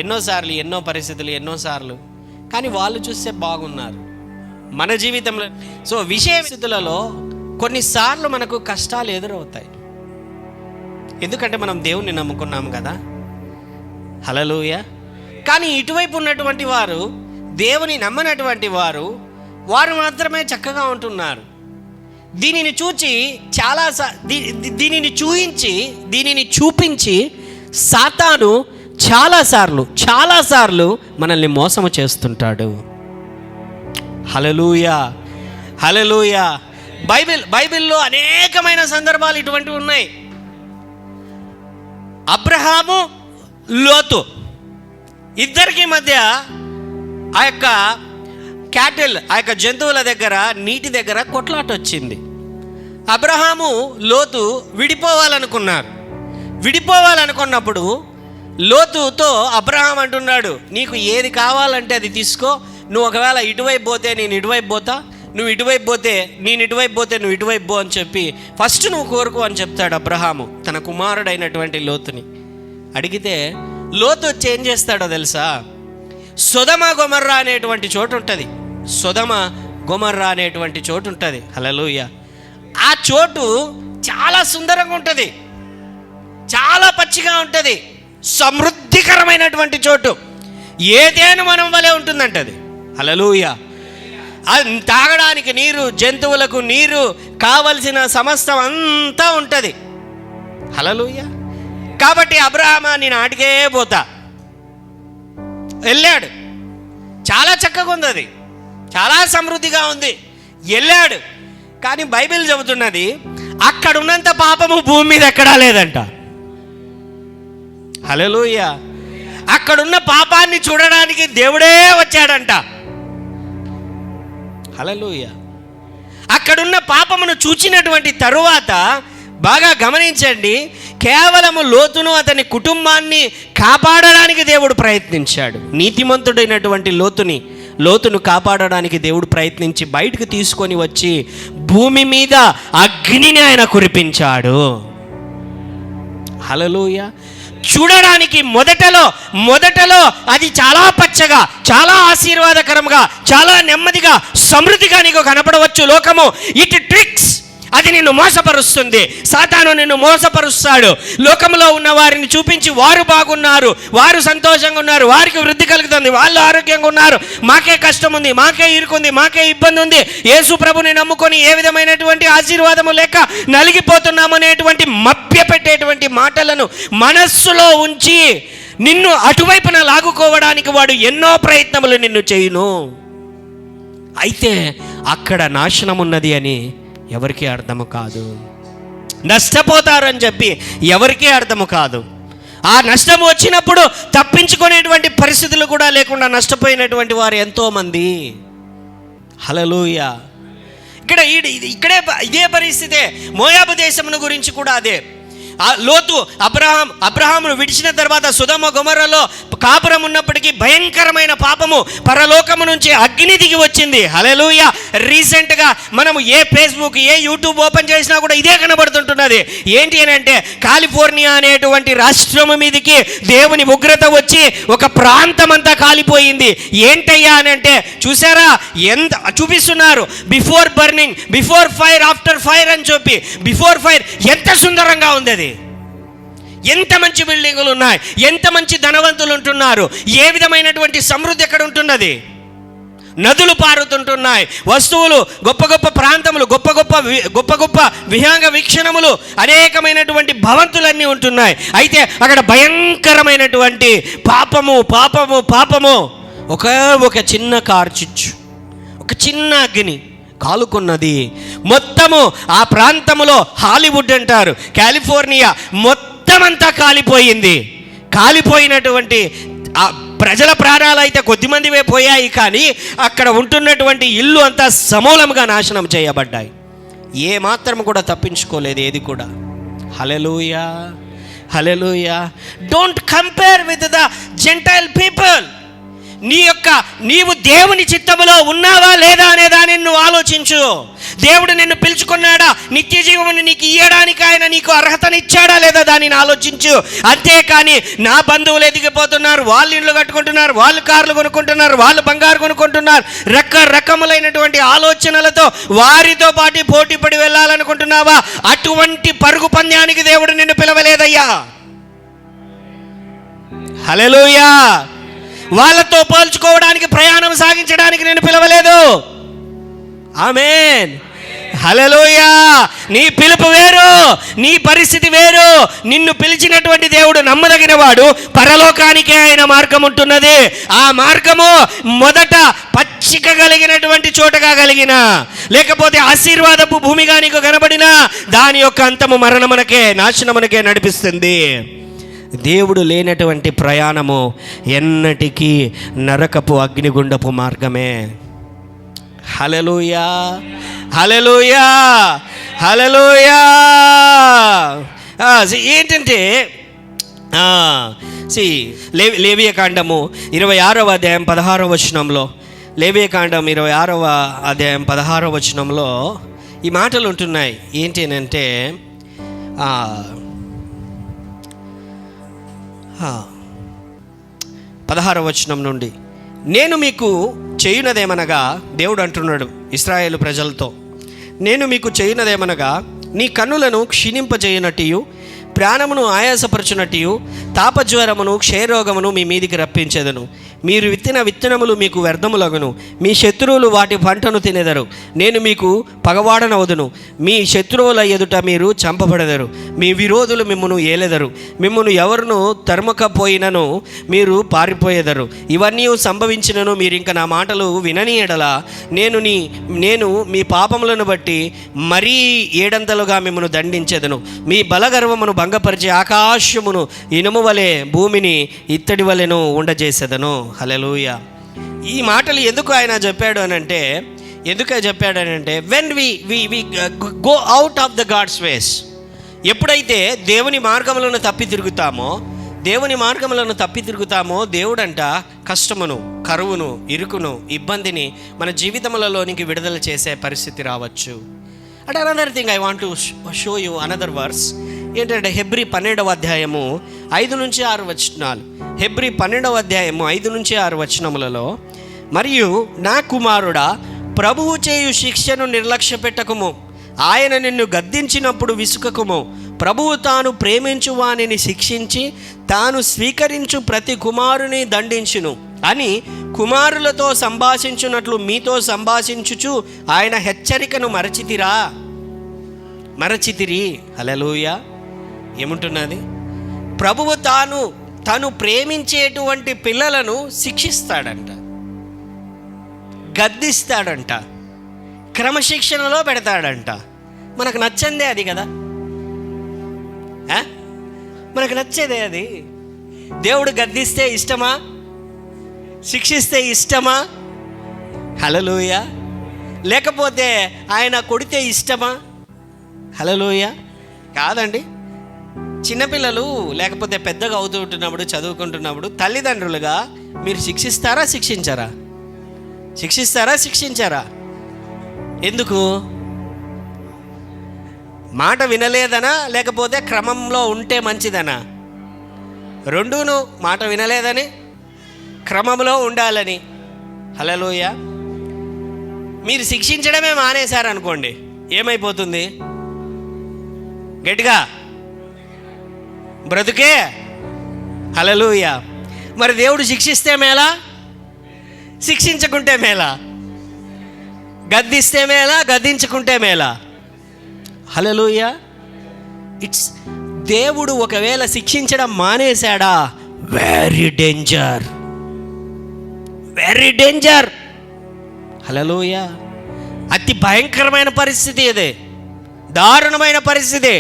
ఎన్నోసార్లు, ఎన్నో పరిస్థితులు, ఎన్నోసార్లు. కానీ వాళ్ళు చూస్తే బాగున్నారు మన జీవితంలో. సో విషయస్థితులలో కొన్నిసార్లు మనకు కష్టాలు ఎదురవుతాయి. ఎందుకంటే మనం దేవుణ్ణి నమ్ముకున్నాము కదా. హల్లెలూయా. కానీ ఇటువైపు ఉన్నటువంటి వారు, దేవుని నమ్మనటువంటి వారు మాత్రమే చక్కగా ఉంటున్నారు. దీనిని చూపించి సాతాను చాలాసార్లు మనల్ని మోసము చేస్తుంటాడు. హల్లెలూయా. బైబిల్లో అనేకమైన సందర్భాలు ఇటువంటివి ఉన్నాయి. అబ్రహాము, లోతు ఇద్దరికి మధ్య ఆ యొక్క జంతువుల దగ్గర, నీటి దగ్గర కొట్లాట వచ్చింది. అబ్రహాము, లోతు విడిపోవాలనుకున్నప్పుడు లోతుతో అబ్రహాం అంటున్నాడు, నీకు ఏది కావాలంటే అది తీసుకో, నువ్వు ఒకవేళ ఇటువైపు పోతే నేను ఇటువైపు పోతా, నువ్వు ఇటువైపు పోతే నేను ఇటువైపు పోతే నువ్వు ఇటువైపు పో అని చెప్పి ఫస్ట్ నువ్వు కోరుకో అని చెప్తాడు అబ్రహాము తన కుమారుడైనటువంటి లోతుని. అడిగితే లోతు వచ్చి ఏం చేస్తాడో తెలుసా? సొదమ గొమర్రా అనేటువంటి చోటు ఉంటుంది. సొదమ గొమర్రా అనేటువంటి చోటు ఉంటుంది. హల్లెలూయా. ఆ చోటు చాలా సుందరంగా ఉంటుంది, చాలా పచ్చిగా ఉంటుంది, సమృద్ధికరమైనటువంటి చోటు. ఏదేను మనం వలె ఉంటుందంటది. హల్లెలూయా. తాగడానికి నీరు, జంతువులకు నీరు, కావలసిన సమస్తం అంతా ఉంటుంది. హల్లెలూయా. కాబట్టి అబ్రహామా నేను ఆటికే పోతా వెళ్ళాడు. చాలా చక్కగా ఉంది, అది చాలా సమృద్ధిగా ఉంది, వెళ్ళాడు. కానీ బైబిల్ చెబుతున్నది అక్కడ ఉన్నంత పాపము భూమి మీద ఎక్కడా లేదంట. హల్లెలూయా. అక్కడున్న పాపాన్ని చూడడానికి దేవుడే వచ్చాడంట. హల్లెలూయా. అక్కడున్న పాపమును చూచినటువంటి తరువాత బాగా గమనించండి, కేవలము లోతును అతని కుటుంబాన్ని కాపాడడానికి దేవుడు ప్రయత్నించాడు. నీతిమంతుడైనటువంటి లోతును కాపాడడానికి దేవుడు ప్రయత్నించి బయటకు తీసుకొని వచ్చి భూమి మీద అగ్నిని ఆయన కురిపించాడు. హల్లెలూయా. చూడడానికి మొదటలో అది చాలా పచ్చగా, చాలా ఆశీర్వాదకరంగా, చాలా నెమ్మదిగా, సమృద్ధిగా నీకు కనపడవచ్చు లోకము. ఇట్ ట్రిక్స్, అది నిన్ను మోసపరుస్తుంది. సాతాను నిన్ను మోసపరుస్తాడు. లోకంలో ఉన్న వారిని చూపించి వారు బాగున్నారు, వారు సంతోషంగా ఉన్నారు, వారికి వృద్ధి కలుగుతుంది, వాళ్ళు ఆరోగ్యంగా ఉన్నారు, మాకే కష్టం ఉంది, మాకే ఇరుకుంది, మాకే ఇబ్బంది ఉంది, యేసు ప్రభుని నమ్ముకొని ఏ విధమైనటువంటి ఆశీర్వాదము లేక నలిగిపోతున్నాము అనేటువంటి మభ్యపెట్టేటువంటి మాటలను మనస్సులో ఉంచి నిన్ను అటువైపున లాగుకోవడానికి వాడు ఎన్నో ప్రయత్నములు నిన్ను చేయును. అయితే అక్కడ నాశనం ఉన్నది అని ఎవరికీ అర్థము కాదు. నష్టపోతారని చెప్పి ఎవరికీ అర్థము కాదు. ఆ నష్టం వచ్చినప్పుడు తప్పించుకునేటువంటి పరిస్థితులు కూడా లేకుండా నష్టపోయినటువంటి వారు ఎంతోమంది. హల్లెలూయా. ఇక్కడే ఇదే పరిస్థితే. మోయాబు దేశమును గురించి కూడా అదే. లోతు అబ్రహామును విడిచిన తర్వాత సొదొమ గొమొర్రాలో కాపురం ఉన్నప్పటికీ భయంకరమైన పాపము, పరలోకము నుంచి అగ్ని దిగి వచ్చింది. హల్లెలూయా. రీసెంట్గా మనము ఏ ఫేస్బుక్, ఏ యూట్యూబ్ ఓపెన్ చేసినా కూడా ఇదే కనబడుతుంటున్నది. ఏంటి అని అంటే కాలిఫోర్నియా అనేటువంటి రాష్ట్రము మీదకి దేవుని ఉగ్రత వచ్చి ఒక ప్రాంతం అంతా కాలిపోయింది. ఏంటయ్యా అని అంటే చూసారా, ఎంత చూపిస్తున్నారు, before burning, before fire, after fire అని చెప్పి. బిఫోర్ ఫైర్ ఎంత సుందరంగా ఉంది, అది ఎంత మంచి బిల్డింగులు ఉన్నాయి, ఎంత మంచి ధనవంతులు ఉంటున్నారు, ఏ విధమైనటువంటి సమృద్ధి ఎక్కడ ఉంటున్నది. నదులు పారుతుంటున్నాయి, వస్తువులు, గొప్ప గొప్ప ప్రాంతములు, గొప్ప గొప్ప విహంగ వీక్షణములు, అనేకమైనటువంటి భవంతులన్నీ ఉంటున్నాయి. అయితే అక్కడ భయంకరమైనటువంటి పాపము ఒక చిన్న కార్చిచ్చు, ఒక చిన్న అగ్ని కాలుకున్నది. మొత్తము ఆ ప్రాంతములో హాలీవుడ్ అంటారు, కాలిఫోర్నియా మొత్తం అంతా కాలిపోయింది. కాలిపోయినటువంటి ఆ ప్రజల ప్రాణాలు అయితే కొద్దిమందివే పోయాయి, కానీ అక్కడ ఉంటున్నటువంటి ఇల్లు అంతా సమూలంగా నాశనం చేయబడ్డాయి. ఏ మాత్రం కూడా తప్పించుకోలేదు ఏది కూడా. Hallelujah, hallelujah. Don't compare with the gentile people. నీవు దేవుని చిత్తములో ఉన్నావా లేదా అనే దానిని నువ్వు ఆలోచించు. దేవుడు నిన్ను పిలుచుకున్నాడా, నిత్య జీవమును నీకు ఇయ్యడానికి ఆయన నీకు అర్హతనిచ్చాడా లేదా దానిని ఆలోచించు. అంతేకాని నా బంధువులు ఎదిగిపోతున్నారు, వాళ్ళు ఇళ్ళు కట్టుకుంటున్నారు, వాళ్ళు కార్లు కొనుక్కుంటున్నారు, వాళ్ళు బంగారు కొనుక్కుంటున్నారు, రకరకములైనటువంటి ఆలోచనలతో వారితో పాటు పోటీ పడి వెళ్ళాలనుకుంటున్నావా? అటువంటి పరుగు పంద్యానికి దేవుడు నిన్ను పిలవలేదయ్యా. హల్లెలూయా. వాళ్ళతో పోల్చుకోవడానికి, ప్రయాణం సాగించడానికి నేను పిలవలేదు. ఆమేన్, హల్లెలూయా. నీ పిలుపు వేరు, నీ పరిస్థితి వేరు. నిన్ను పిలిచినటువంటి దేవుడు నమ్మదగిన వాడు. పరలోకానికే ఆయన మార్గం ఉంటున్నది. ఆ మార్గము మొదట పచ్చిక కలిగినటువంటి చోటగా కలిగిన, లేకపోతే ఆశీర్వాదపు భూమిగా నీకు కనబడిన, దాని యొక్క అంతము మరణమునకే, నాశనమునకే నడిపిస్తుంది. దేవుడు లేనటువంటి ప్రయాణము ఎన్నటికీ నరకపు అగ్నిగుండపు మార్గమే. హల్లెలూయా, హల్లెలూయా, హల్లెలూయా. ఏంటంటే లేవియకాండము 26వ అధ్యాయం 16వ వచనంలో లేవియకాండం 26వ అధ్యాయం 16వ వచనంలో ఈ మాటలు ఉంటున్నాయి. ఏంటి అంటే 16వ వచనం నుండి, నేను మీకు చేయునదేమనగా, దేవుడు అంటున్నాడు ఇశ్రాయేలు ప్రజలతో, నేను మీకు చేయునదేమనగా, నీ కన్నులను క్షీణింపజేయనట్టు, ప్రాణమును ఆయాసపరచునట్టు, తాపజ్వరమును క్షయరోగమును మీ మీదికి రప్పించేదను. మీరు విత్తిన విత్తనములు మీకు వ్యర్థములగును, మీ శత్రువులు వాటి పంటను తినెదరు. నేను మీకు పగవాడనవదును, మీ శత్రువుల ఎదుట మీరు చంపబడెదరు. మీ విరోధులు మిమ్మును ఏలెదరు, మిమ్మును ఎవరును తరుమకపోయినను మీరు పారిపోయేదరు. ఇవన్నీ సంభవించినను మీరు ఇంక నా మాటలు వినని ఎడల నేను మీ పాపములను బట్టి మరీ 7 మిమ్మను దండించెదను. మీ బలగర్వమును భంగపరిచి ఆకాశమును ఇనుము వలె భూమిని ఇత్తడి వలెను ఉండజేసేదను. హల్లెలూయా. ఈ మాటలు ఎందుకు ఆయన చెప్పాడు అనంటే when we go out of the God's ways, ఎప్పుడైతే దేవుని మార్గములను తప్పి తిరుగుతామో దేవుడంట కష్టమును, కరువును, ఇరుకును, ఇబ్బందిని మన జీవితములలోనికి విడుదల చేసే పరిస్థితి రావచ్చు. And another thing I want to show you another verse ఏంటంటే హెబ్రీ 12వ అధ్యాయము 5-6 వచనాలు. హెబ్రీ 12వ అధ్యాయము 5-6 వచనములలో, మరియు నా కుమారుడా, ప్రభువు చేయు శిక్షను నిర్లక్ష్య పెట్టకుము, ఆయన నిన్ను గద్దించినప్పుడు విసుకకుము. ప్రభువు తాను ప్రేమించు వానిని శిక్షించి తాను స్వీకరించు ప్రతి కుమారుని దండించును అని కుమారులతో సంభాషించున్నట్లు మీతో సంభాషించుచు ఆయన హెచ్చరికను మరచితిరి. హల్లెలూయా. ఏముంటున్నది? ప్రభువు తను ప్రేమించేటువంటి పిల్లలను శిక్షిస్తాడంట, గద్దిస్తాడంట, క్రమశిక్షణలో పెడతాడంట. మనకు నచ్చందే అది కదా, మనకు నచ్చేదే అది. దేవుడు గద్దిస్తే ఇష్టమా? శిక్షిస్తే ఇష్టమా? హల్లెలూయా. లేకపోతే ఆయన కొడితే ఇష్టమా? హల్లెలూయా. కాదండి. చిన్నపిల్లలు లేకపోతే పెద్దగా అవుతుంటున్నప్పుడు, చదువుకుంటున్నప్పుడు తల్లిదండ్రులుగా మీరు శిక్షిస్తారా శిక్షించారా? ఎందుకు? మాట వినలేదనా, లేకపోతే క్రమంలో ఉంటే మంచిదనా? రెండూను. మాట వినలేదని, క్రమంలో ఉండాలని. హల్లెలూయా. మీరు శిక్షించడమే మానేశారనుకోండి, ఏమైపోతుంది? గట్టిగా బ్రతుకే. హల్లెలూయా. మరి దేవుడు శిక్షిస్తే మేలా, శిక్షించకుంటే మేలా? గద్దిస్తే మేలా, గద్దించుకుంటే మేలా? హల్లెలూయా. దేవుడు ఒకవేళ శిక్షించడం మానేశాడా, వెరీ డేంజర్. హల్లెలూయా. అతి భయంకరమైన పరిస్థితి ఇది, దారుణమైన పరిస్థితి.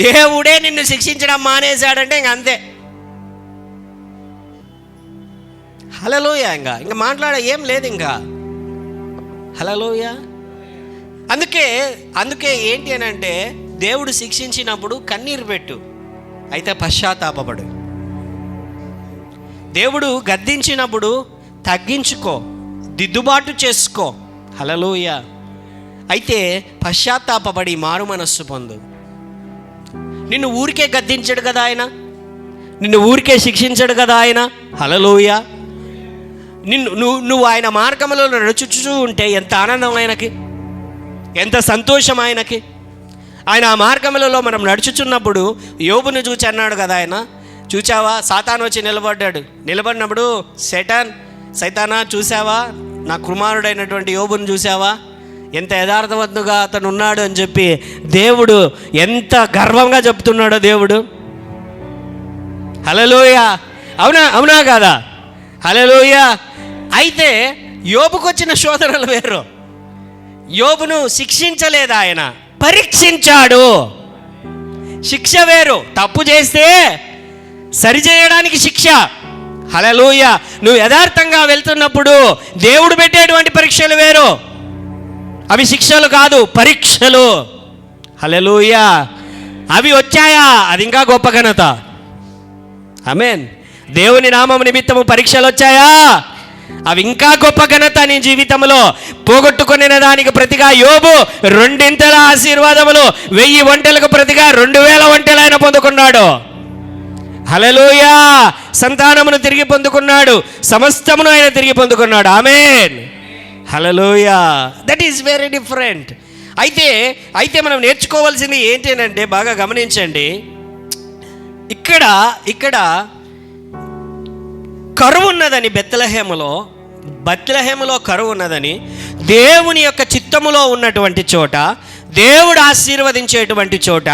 దేవుడే నిన్ను శిక్షించడం మానేశాడంటే ఇంక అంతే. హల్లెలూయా. ఇంకా మాట్లాడే ఏం లేదు ఇంకా. హల్లెలూయా. అందుకే ఏంటి అని అంటే, దేవుడు శిక్షించినప్పుడు కన్నీరు పెట్టు, అయితే పశ్చాత్తాపపడు. దేవుడు గద్దించినప్పుడు తగ్గించుకో, దిద్దుబాటు చేసుకో. హల్లెలూయా. అయితే పశ్చాత్తాపపడి మారు మనస్సు పొందు. నిన్ను ఊరికే గద్దించడు కదా ఆయన, నిన్ను ఊరికే శిక్షించడు కదా ఆయన. హల్లెలూయా. నువ్వు ఆయన మార్గంలో నడుచుచూ ఉంటే ఎంత ఆనందం ఆయనకి, ఎంత సంతోషం ఆయనకి. ఆయన ఆ మార్గములలో మనం నడుచుచున్నప్పుడు యోబును చూచి అన్నాడు కదా ఆయన, చూచావా, సాతాను వచ్చి నిలబడినప్పుడు సైతానా చూసావా, నా కుమారుడైనటువంటి యోబును చూసావా, ఎంత యథార్థవంతుగా అతను ఉన్నాడు అని చెప్పి దేవుడు ఎంత గర్వంగా చెప్తున్నాడో దేవుడు. హల్లెలూయా. అవునా కాదా? హల్లెలూయా. అయితే యోబుకు వచ్చిన శోధనలు వేరు. యోబును శిక్షించలేదు, ఆయన పరీక్షించాడు. శిక్ష వేరు. తప్పు చేస్తే సరిచేయడానికి శిక్ష. హల్లెలూయా. నువ్వు యథార్థంగా వెళ్తున్నప్పుడు దేవుడు పెట్టేటువంటి పరీక్షలు వేరు. అవి శిక్షలు కాదు, పరీక్షలు. హల్లెలూయా. అవి వచ్చాయా, అది ఇంకా గొప్ప ఘనత. ఆమేన్. దేవుని నామం నిమిత్తము పరీక్షలు వచ్చాయా, అవి ఇంకా గొప్ప ఘనత నీ జీవితంలో. పోగొట్టుకునే దానికి ప్రతిగా యోబు 2 ఆశీర్వాదములు, 1000 ఒంటెలకు ప్రతిగా 2000 ఒంటెలు ఆయన పొందుకున్నాడు. హల్లెలూయా. సంతానమును తిరిగి పొందుకున్నాడు, సమస్తమును ఆయన తిరిగి పొందుకున్నాడు. Amen. Hallelujah. That is very different. అయితే మనం నేర్చుకోవాల్సింది ఏంటి అంటే, బాగా గమనించండి, ఇక్కడ కరువు ఉన్నదని, బెత్లెహేములో కరువు ఉన్నదని, దేవుని యొక్క చిత్తములో ఉన్నటువంటి చోట, దేవుడు ఆశీర్వదించేటువంటి చోట,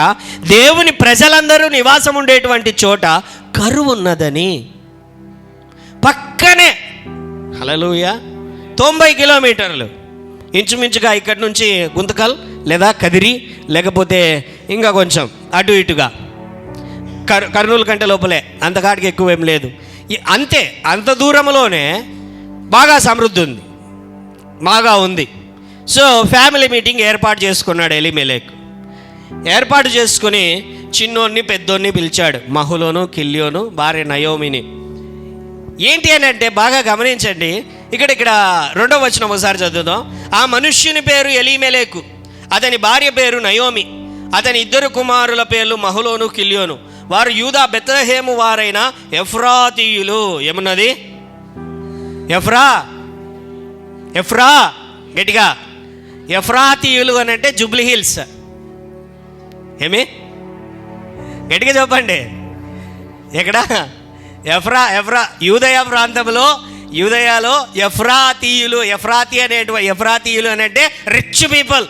దేవుని ప్రజలందరూ నివాసం ఉండేటువంటి చోట కరువు ఉన్నదని పక్కనే, హల్లెలూయా, 90 కిలోమీటర్లు ఇంచుమించుగా ఇక్కడి నుంచి గుంతకల్ లేదా కదిరి, లేకపోతే ఇంకా కొంచెం అటు ఇటుగా, కర్నూలు కంటే లోపలే, అంతకాడికి ఎక్కువ ఏం లేదు. అంతే, అంత దూరంలోనే బాగా సమృద్ధి ఉంది, బాగా ఉంది. సో ఫ్యామిలీ మీటింగ్ ఏర్పాటు చేసుకున్నాడు ఎలీమెలెకు. ఏర్పాటు చేసుకుని చిన్నోన్ని పెద్దోన్ని పిలిచాడు, మహులోను కిల్యోను భార్య నయోమిని. ఏంటి అని అంటే, బాగా గమనించండి, ఇక్కడ 2వ వచనం ఒకసారి చదువుదాం. ఆ మనుష్యుని పేరు ఎలీమెలెకు, అతని భార్య పేరు నయోమి, అతని 2 కుమారుల పేర్లు మహులోను కిల్యోను. వారు యూదా బెత్లెహేము వారైన ఎఫ్రాతీయులు. ఏమున్నది? ఎఫ్రా గట్టిగా, ఎఫ్రాతీయులు అని అంటే జూబ్లీ హిల్స్. ఏమి గట్టిగా చెప్పండి. ఎక్కడ? ఎఫ్రా యూదయ ప్రాంతంలో, యూదయాలో ఎఫ్రాతీయులు. ఎఫ్రాతీయులు అని అంటే రిచ్ పీపుల్.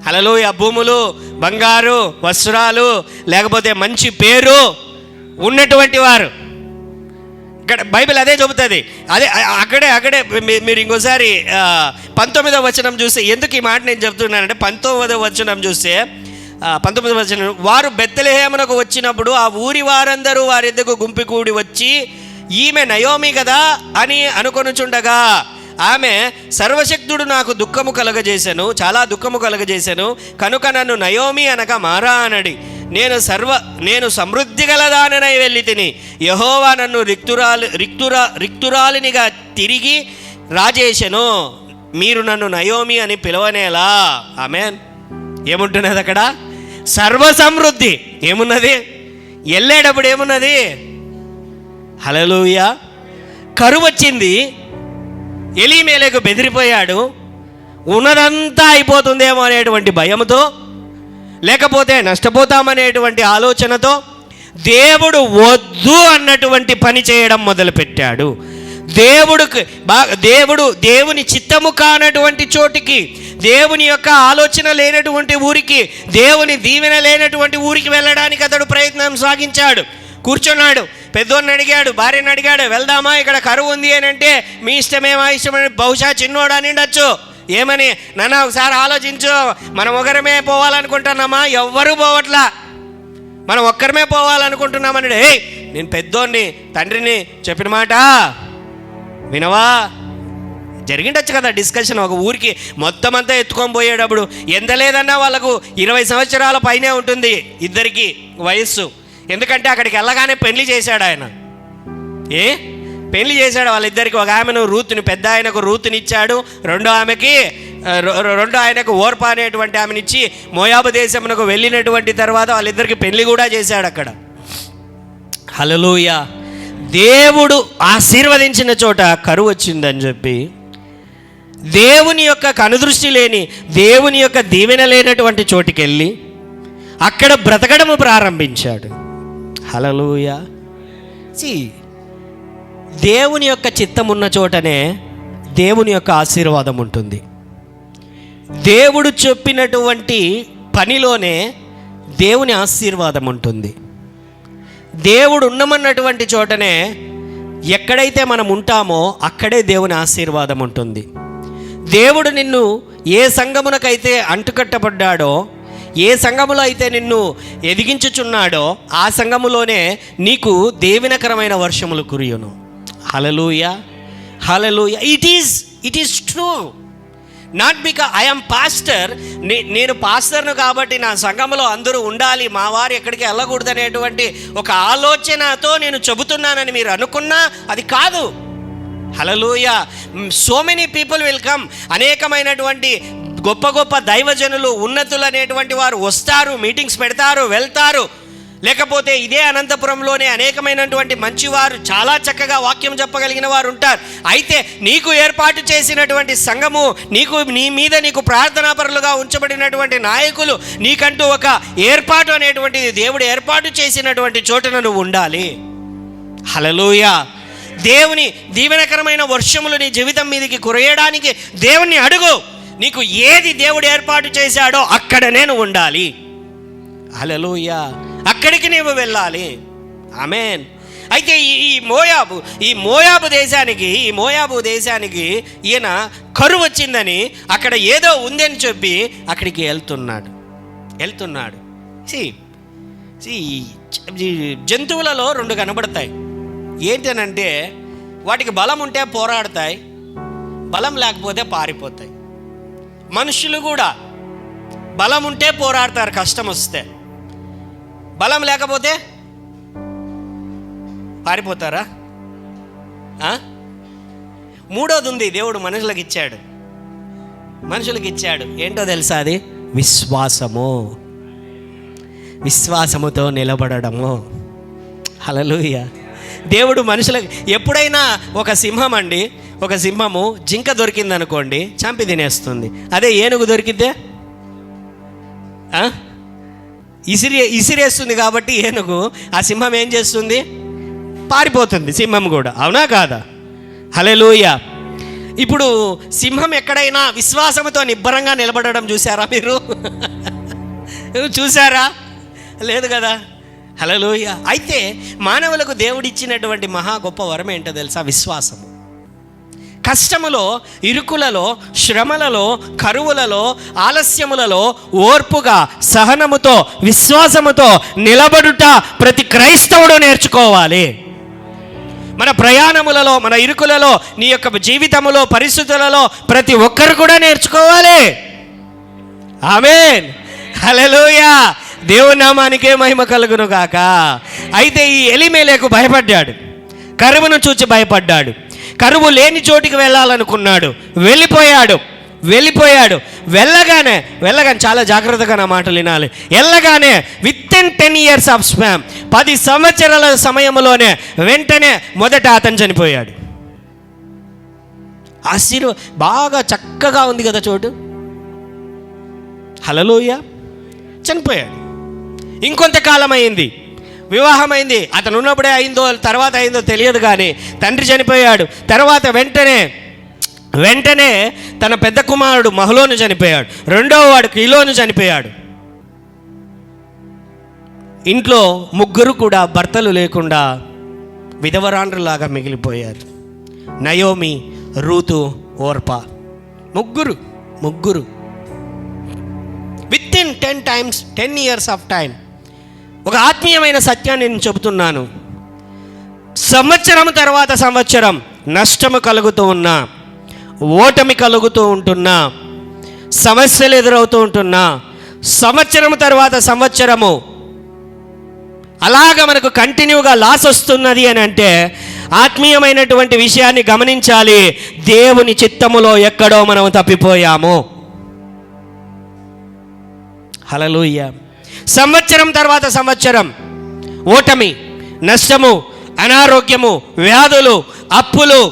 హల్లెలూయా. భూములు, బంగారు, వస్త్రాలు, లేకపోతే మంచి పేరు ఉన్నటువంటి వారు. ఇక్కడ బైబిల్ అదే చెబుతుంది. అక్కడే మీరు ఇంకోసారి 19వ వచనం చూస్తే, ఎందుకు ఈ మాట నేను చెప్తున్నానంటే, 19వ వచనం చూస్తే, 19వ వచనం, వారు బెత్లెహేమునకు వచ్చినప్పుడు ఆ ఊరి వారందరూ వారి ఎద్దకు గుంపుకూడి వచ్చి, ఈమె నయోమి కదా అని అనుకొనుచుండగా, ఆమె సర్వశక్తుడు నాకు దుఃఖము కలగజేశాను, చాలా దుఃఖము కలగజేశాను, కనుక నన్ను నయోమి అనక మారా అనడి. నేను సమృద్ధి గలదాననై వెళ్ళి తిని, యెహోవా నన్ను రిక్తురాలినిగా తిరిగి రాజేశను, మీరు నన్ను నయోమి అని పిలవనేలా. ఆమేన్. ఏముంటున్నది అక్కడ? సర్వ సమృద్ధి. ఏమున్నది? వెళ్ళేటప్పుడు ఏమున్నది? హల్లెలూయా. కరువు వచ్చింది, ఎలీమెలెకు బెదిరిపోయాడు. ఉన్నదంతా అయిపోతుందేమో అనేటువంటి భయంతో, లేకపోతే నష్టపోతామనేటువంటి ఆలోచనతో దేవుడు వద్దు అన్నటువంటి పని చేయడం మొదలుపెట్టాడు. దేవుని చిత్తము కానటువంటి చోటికి, దేవుని యొక్క ఆలోచన లేనటువంటి ఊరికి, దేవుని దీవెన లేనటువంటి ఊరికి వెళ్ళడానికి అతడు ప్రయత్నం సాగించాడు. కూర్చున్నాడు, పెద్దోడిని అడిగాడు, భార్యను అడిగాడు, వెళ్దామా, ఇక్కడ కరువు ఉంది అని అంటే, మీ ఇష్టమేమా ఇష్టమని బహుశా చిన్నోడు అని ఉండొచ్చు. ఏమని? నాన్న ఒకసారి ఆలోచించు, మనం ఒకరమే పోవాలనుకుంటున్నామా? ఎవ్వరూ పోవట్లా, మనం ఒక్కరమే పోవాలనుకుంటున్నామని. నేను పెద్దోడిని, తండ్రిని, చెప్పిన మాట వినవా? జరిగిండొచ్చు కదా డిస్కషన్. ఒక ఊరికి మొత్తం అంతా ఎత్తుకొని పోయేటప్పుడు ఎంత లేదన్నా వాళ్ళకు 20 సంవత్సరాల పైనే ఉంటుంది ఇద్దరికి వయస్సు. ఎందుకంటే అక్కడికి వెళ్ళగానే పెళ్లి చేశాడు ఆయన. పెళ్లి చేశాడు వాళ్ళిద్దరికి. ఒక ఆమెను రూతుని, పెద్ద ఆయనకు రూతుని ఇచ్చాడు, రెండో ఆయనకు ఓర్పా అనేటువంటి ఆమెనిచ్చి మోయాబు దేశమునకు వెళ్ళినటువంటి తర్వాత వాళ్ళిద్దరికి పెళ్లి కూడా చేశాడు అక్కడ. హల్లెలూయా. దేవుడు ఆశీర్వదించిన చోట కరువు వచ్చిందని చెప్పి, దేవుని యొక్క కనుదృష్టి లేని, దేవుని యొక్క దీవెన లేనటువంటి చోటికి వెళ్ళి అక్కడ బ్రతకడము ప్రారంభించాడు. హల్లెలూయా. దేవుని యొక్క చిత్తం ఉన్న చోటనే దేవుని యొక్క ఆశీర్వాదం ఉంటుంది. దేవుడు చెప్పినటువంటి పనిలోనే దేవుని ఆశీర్వాదం ఉంటుంది. దేవుడు ఉండమన్నటువంటి చోటనే, ఎక్కడైతే మనం ఉంటామో అక్కడే దేవుని ఆశీర్వాదం ఉంటుంది. దేవుడు నిన్ను ఏ సంఘమునకైతే అంటుకట్టబడ్డాడో, ఏ సంఘములో అయితే నిన్ను ఎదిగించుచున్నాడో ఆ సంఘములోనే నీకు దీవెనకరమైన వర్షములు కురియును. Hallelujah. Hallelujah. It is true. Not because I am pastor, నేను పాస్టర్ను కాబట్టి నా సంఘంలో అందరూ ఉండాలి, మా వారు ఎక్కడికి వెళ్ళకూడదు అనేటువంటి ఒక ఆలోచనతో నేను చెబుతున్నానని మీరు అనుకున్నా అది కాదు. Hallelujah. So many people will come. అనేకమైనటువంటి గొప్ప గొప్ప దైవజనులు, ఉన్నతులు అనేటువంటి వారు వస్తారు, మీటింగ్స్ పెడతారు, వెళ్తారు. లేకపోతే ఇదే అనంతపురంలోనే అనేకమైనటువంటి మంచివారు, చాలా చక్కగా వాక్యం చెప్పగలిగిన వారు ఉంటారు. అయితే నీకు ఏర్పాటు చేసినటువంటి సంఘము, నీ మీద ప్రార్థనాపరులుగా ఉంచబడినటువంటి నాయకులు, నీకంటూ ఒక ఏర్పాటు అనేటువంటిది దేవుడు ఏర్పాటు చేసినటువంటి చోటన నువ్వు ఉండాలి. హల్లెలూయా. దేవుని దీవెనకరమైన వర్షములు నీ జీవితం మీదకి కురియడానికి దేవుణ్ణి అడుగు. నీకు ఏది దేవుడు ఏర్పాటు చేశాడో అక్కడ నేను ఉండాలి. హల్లెలూయా. అక్కడికి నీవు వెళ్ళాలి. ఆమేన్. అయితే ఈ మోయాబు దేశానికి ఈయన కరువు వచ్చిందని, అక్కడ ఏదో ఉందని చెప్పి అక్కడికి వెళ్తున్నాడు. జంతువులలో రెండు కనబడతాయి. ఏంటనంటే వాటికి బలం ఉంటే పోరాడతాయి, బలం లేకపోతే పారిపోతాయి. మనుషులు కూడా బలం ఉంటే పోరాడతారు కష్టం వస్తే, బలం లేకపోతే పారిపోతారా? మూడోది ఉంది, దేవుడు మనుషులకు ఇచ్చాడు. ఏంటో తెలుసా? అది విశ్వాసముతో నిలబడము. హల్లెలూయా. దేవుడు మనుషులకు ఎప్పుడైనా ఒక సింహము జింక దొరికిందనుకోండి, చంపి తినేస్తుంది. అదే ఏనుగు దొరికితే ఇసిరేస్తుంది. కాబట్టి ఏనుగు, ఆ సింహం ఏం చేస్తుంది? పారిపోతుంది. సింహం కూడా, అవునా కాదా? హల్లెలూయా. ఇప్పుడు సింహం ఎక్కడైనా విశ్వాసంతో నిబ్బరంగా నిలబడడం చూసారా మీరు? చూసారా? లేదు కదా. హల్లెలూయా. అయితే మానవులకు దేవుడిచ్చినటువంటి మహా గొప్ప వరం ఏంటో తెలుసా? విశ్వాసము. కష్టములో, ఇరుకులలో, శ్రమలలో, కరువులలో, ఆలస్యములలో ఓర్పుగా, సహనముతో, విశ్వాసముతో నిలబడుట ప్రతి క్రైస్తవుడు నేర్చుకోవాలి. మన ప్రయాణములలో, మన ఇరుకులలో, నీ యొక్క జీవితములో, పరిస్థితులలో ప్రతి ఒక్కరు కూడా నేర్చుకోవాలి. ఆమేన్. హల్లెలూయా. దేవుని నామానికే మహిమ కలుగును గాక. అయితే ఈ ఎలీమెలెకు భయపడ్డాడు, కరువును చూచి భయపడ్డాడు. కరువు లేని చోటికి వెళ్ళాలనుకున్నాడు, వెళ్ళిపోయాడు. వెళ్ళగానే చాలా జాగ్రత్తగా నా మాటలు వినాలి. వెళ్ళగానే with in 10 years of span, 10 సంవత్సరాల సమయంలోనే వెంటనే మొదట అతను చనిపోయాడు. బాగా చక్కగా ఉంది కదా చోటు. హల్లెలూయా. చనిపోయాడు. ఇంకొంతకాలం అయింది, వివాహమైంది. అతను ఉన్నప్పుడే అయిందో తర్వాత అయిందో తెలియదు, కానీ తండ్రి చనిపోయాడు. తర్వాత వెంటనే తన పెద్ద కుమారుడు మహలోను చనిపోయాడు. రెండవ వాడు కిలోను చనిపోయాడు. ఇంట్లో ముగ్గురు కూడా భర్తలు లేకుండా విధవరాండ్రులాగా మిగిలిపోయారు. Naomi, Ruth, Orpah. ముగ్గురు with in 10 years of time. ఒక ఆత్మీయమైన సత్యాన్ని నేను చెబుతున్నాను. సంవత్సరం తర్వాత సంవత్సరం నష్టము కలుగుతూ ఉన్నా, ఓటమి కలుగుతూ ఉంటున్నా, సమస్యలు ఎదురవుతూ ఉంటున్నా, సంవత్సరం తర్వాత సంవత్సరము అలాగ మనకు కంటిన్యూగా లాస్ వస్తున్నది అని అంటే ఆత్మీయమైనటువంటి విషయాన్ని గమనించాలి. దేవుని చిత్తములో ఎక్కడో మనం తప్పిపోయాము. హల్లెలూయా. సంవత్సరం తర్వాత సంవత్సరం ఓటమి, నష్టము, అనారోగ్యము, వ్యాధులు, అప్పులు,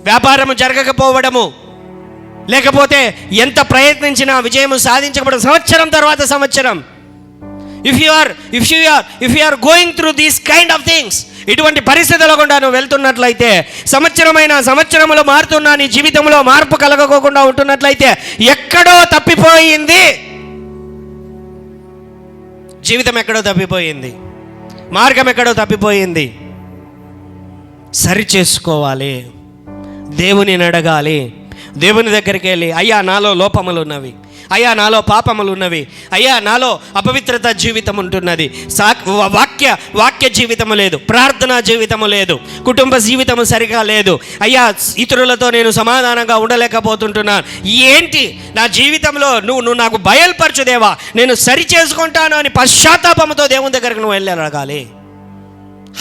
వ్యాపారము జరగకపోవడము, లేకపోతే ఎంత ప్రయత్నించినా విజయము సాధించకపోవడం. సంవత్సరం తర్వాత సంవత్సరం. If you are going through these kind of things, ఇటువంటి పరిస్థితుల్లో కూడా నువ్వు వెళ్తున్నట్లయితే, సంవత్సరములో మారుతున్నా, నీ జీవితంలో మార్పు కలగకోకుండా ఉంటున్నట్లయితే ఎక్కడో తప్పిపోయింది. జీవితం ఎక్కడో తప్పిపోయింది, మార్గం ఎక్కడో తప్పిపోయింది. సరి చేసుకోవాలి, దేవుని అడగాలి. దేవుని దగ్గరికి వెళ్ళి, అయ్యా నాలో లోపములు ఉన్నవి, అయ్యా నాలో పాపములు ఉన్నవి, అయ్యా నాలో అపవిత్రత జీవితం ఉంటున్నది, వాక్య జీవితము లేదు, ప్రార్థనా జీవితము లేదు, కుటుంబ జీవితము సరిగా లేదు, అయ్యా ఇతరులతో నేను సమాధానంగా ఉండలేకపోతుంటున్నాను, ఏంటి నా జీవితంలో నువ్వు నాకు బయలుపరచు దేవా, నేను సరి చేసుకుంటాను అని పశ్చాత్తాపంతో దేవుని దగ్గరకు నువ్వు వెళ్ళి అడగాలి.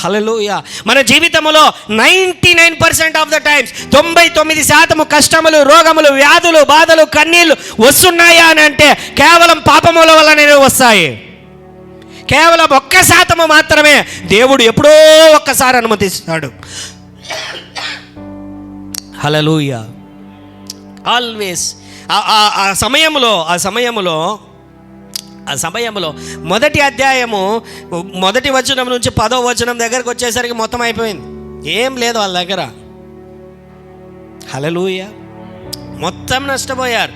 హల్లెలూయా. మన జీవితంలో 99% ఆఫ్ ద టైమ్స్ 99% కష్టములు, రోగములు, వ్యాధులు, బాధలు, కన్నీళ్ళు వస్తున్నాయా అని అంటే కేవలం పాపముల వల్లనే వస్తాయి. కేవలం 1% మాత్రమే దేవుడు ఎప్పుడో ఒక్కసారి అనుమతిస్తాడు. హల్లెలూయా. ఆల్వేస్ ఆ సమయంలో మొదటి అధ్యాయము 1వ వచనం నుంచి 10వ వచనం దగ్గరకు వచ్చేసరికి మొత్తం అయిపోయింది. ఏం లేదు వాళ్ళ దగ్గర. హల్లెలూయా. మొత్తం నష్టపోయారు.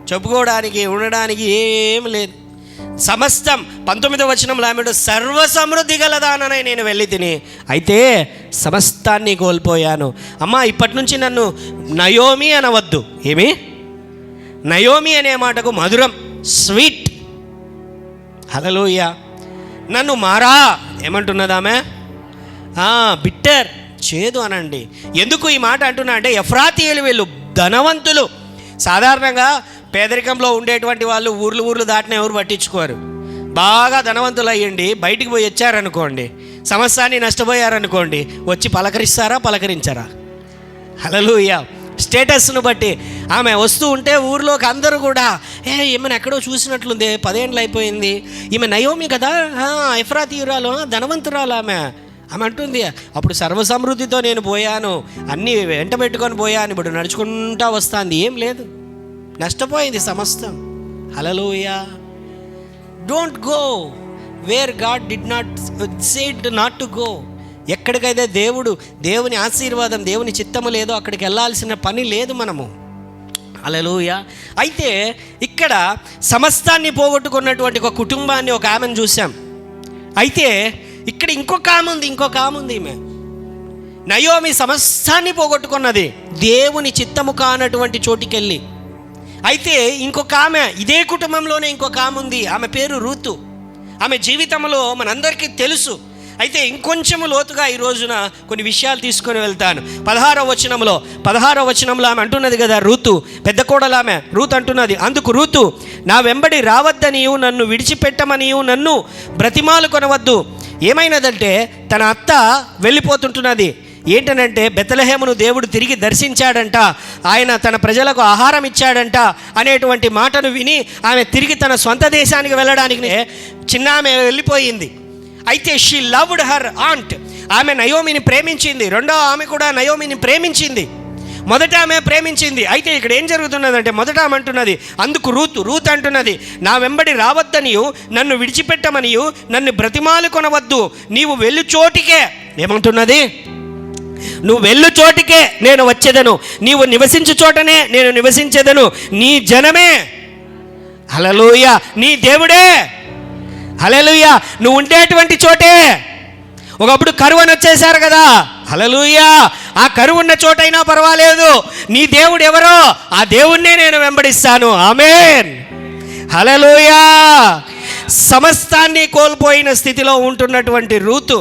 చెప్పుకోవడానికి, ఉండడానికి ఏం లేదు. సమస్తం 19వ వచనంలో ఆమెడు సర్వ సమృద్ధి గలదానని నేను వెళ్ళి తిని అయితే సమస్తాన్ని కోల్పోయాను. అమ్మా, ఇప్పటి నుంచి నన్ను నయోమి అనవద్దు. ఏమి? నయోమి అనే మాటకు మధురం, స్వీట్. హల్లెలూయా. నన్ను మారా ఏమంటున్నదామె? బిట్టర్, చేదు అనండి. ఎందుకు ఈ మాట అంటున్నా అంటే ఎఫ్రాతీయులు వీళ్ళు ధనవంతులు. సాధారణంగా పేదరికంలో ఉండేటువంటి వాళ్ళు ఊర్లు దాటిన ఎవరు పట్టించుకోరు. బాగా ధనవంతులు అయ్యండి బయటికి పోయి వచ్చారనుకోండి, సమస్యాన్ని నష్టపోయారనుకోండి, వచ్చి పలకరించరా? హల్లెలూయా. స్టేటస్ను బట్టి ఆమె వస్తూ ఉంటే ఊర్లోకి అందరూ కూడా ఈమెను ఎక్కడో చూసినట్లుంది, 10 ఏళ్ళు అయిపోయింది, ఈమె నయోమి కదా, ఎఫ్రాతీయురాలు, ధనవంతురాలు ఆమె అంటుంది. అప్పుడు సర్వసమృద్ధితో నేను పోయాను, అన్నీ వెంట పెట్టుకొని పోయాను, ఇప్పుడు నడుచుకుంటా వస్తాంది. ఏం లేదు, నష్టపోయింది సమస్తం. Hallelujah. Don't go where God did not said not to go. ఎక్కడికైతే దేవుని ఆశీర్వాదం, దేవుని చిత్తము లేదో అక్కడికి వెళ్ళాల్సిన పని లేదు మనము. హల్లెలూయా. అయితే ఇక్కడ సమస్తాన్ని పోగొట్టుకున్నటువంటి ఒక కుటుంబాన్ని, ఒక ఆమెను చూసాం. అయితే ఇక్కడ ఇంకొక ఆమె ఉంది. ఈమె నయోమి సమస్తాన్ని పోగొట్టుకున్నది దేవుని చిత్తము కానటువంటి చోటికెళ్ళి. అయితే ఇంకొక ఆమె, ఇదే కుటుంబంలోనే ఇంకొక ఆమె ఉంది. ఆమె పేరు రూతు. ఆమె జీవితంలో మనందరికీ తెలుసు. అయితే ఇంకొంచెము లోతుగా ఈ రోజున కొన్ని విషయాలు తీసుకొని వెళ్తాను. 16వ వచనంలో ఆమె అంటున్నది కదా, రూతు పెద్ద కోడలు ఆమె రూతు అంటున్నది, అందుకు రూతు, నా వెంబడి రావద్దనియు, నన్ను విడిచిపెట్టమనియు నన్ను బ్రతిమాలు కొనవద్దు. ఏమైనదంటే తన అత్త వెళ్ళిపోతుంటున్నది. ఏంటనంటే బెత్లెహేమును దేవుడు తిరిగి దర్శించాడంట, ఆయన తన ప్రజలకు ఆహారం ఇచ్చాడంట అనేటువంటి మాటను విని ఆమె తిరిగి తన సొంత దేశానికి వెళ్ళడానికి చిన్న ఆమె వెళ్ళిపోయింది. అయితే షీ లవ్డ్ హర్ ఆంట్. ఆమె నయోమిని ప్రేమించింది. రెండో ఆమె కూడా నయోమిని ప్రేమించింది. మొదట ఆమె ప్రేమించింది. అయితే ఇక్కడ ఏం జరుగుతున్నదంటే మొదట ఆమె అంటున్నది, అందుకు రూతు అంటున్నది, నా వెంబడి రావద్దనియు, నన్ను విడిచిపెట్టమనియు, నన్ను బ్రతిమాలు కొనవద్దు. నీవు వెళ్ళు చోటికే, ఏమంటున్నది, నువ్వు వెళ్ళు చోటికే నేను వచ్చేదను, నీవు నివసించు చోటనే నేను నివసించేదను, నీ జనమే, హల్లెలూయా, నీ దేవుడే, హల్లెలూయా, నువ్వు ఉండేటువంటి చోటే. ఒకప్పుడు కరువు అని వచ్చేసారు కదా, హల్లెలూయా, ఆ కరువు ఉన్న చోటైనా పర్వాలేదు, నీ దేవుడు ఎవరో ఆ దేవుణ్ణే నేను వెంబడిస్తాను. ఆమేన్, హల్లెలూయా. సమస్తాన్ని కోల్పోయిన స్థితిలో ఉంటున్నటువంటి రూతు,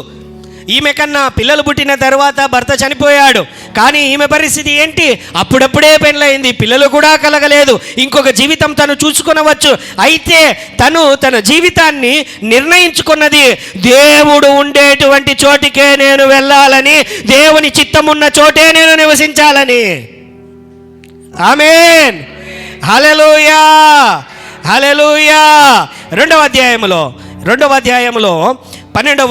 ఈమె కన్నా పిల్లలు పుట్టిన తర్వాత భర్త చనిపోయాడు. కానీ ఈమె పరిస్థితి ఏంటి? అప్పుడప్పుడే పెళ్ళయింది, పిల్లలు కూడా కలగలేదు, ఇంకొక జీవితం తను చూసుకొనవచ్చు. అయితే తను తన జీవితాన్ని నిర్ణయించుకున్నది, దేవుడు ఉండేటువంటి చోటికే నేను వెళ్ళాలని, దేవుని చిత్తమున్న చోటే నేను నివసించాలని. ఆమేన్, హల్లెలూయా, హల్లెలూయా. రెండవ అధ్యాయములో 12వ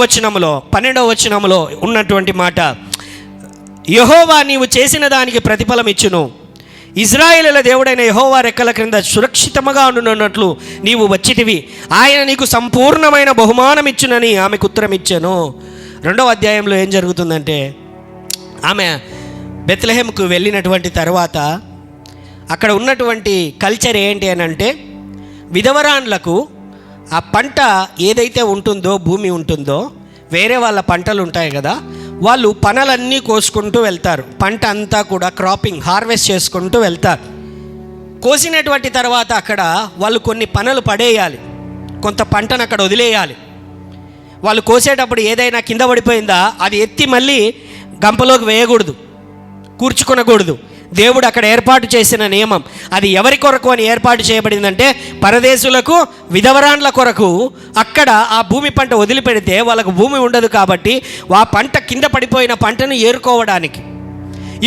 వచనంలో ఉన్నటువంటి మాట, యెహోవా నీవు చేసిన దానికి ప్రతిఫలం ఇచ్చును, ఇశ్రాయేలుల దేవుడైన యెహోవా రెక్కల క్రింద సురక్షితముగా ఉండునట్లు నీవు వచ్చితివి, ఆయన నీకు సంపూర్ణమైన బహుమానం ఇచ్చునని ఆమెకు ఉత్తరం ఇచ్చాను. 2వ అధ్యాయంలో ఏం జరుగుతుందంటే, ఆమె బెత్లెహేముకు వెళ్ళినటువంటి తర్వాత అక్కడ ఉన్నటువంటి కల్చర్ ఏంటి అని అంటే, విధవరాన్లకు ఆ పంట ఏదైతే ఉంటుందో, భూమి ఉంటుందో, వేరే వాళ్ళ పంటలు ఉంటాయి కదా, వాళ్ళు పనలన్నీ కోసుకుంటూ వెళ్తారు. పంట అంతా కూడా క్రాపింగ్, హార్వెస్ట్ చేసుకుంటూ వెళ్తారు. కోసినటువంటి తర్వాత అక్కడ వాళ్ళు కొన్ని పనలు పడేయాలి, కొంత పంటను అక్కడ వదిలేయాలి. వాళ్ళు కోసేటప్పుడు ఏదైనా కింద పడిపోయిందా అది ఎత్తి మళ్ళీ గంపలోకి వేయకూడదు, కూర్చుకొనకూడదు. దేవుడు అక్కడ ఏర్పాటు చేసిన నియమం. అది ఎవరి కొరకు అని ఏర్పాటు చేయబడిందంటే పరదేశులకు, విధవరాండ్ల కొరకు. అక్కడ ఆ భూమి పంట వదిలిపెడితే వాళ్ళకు భూమి ఉండదు కాబట్టి ఆ పంట కింద పడిపోయిన పంటను ఏరుకోవడానికి.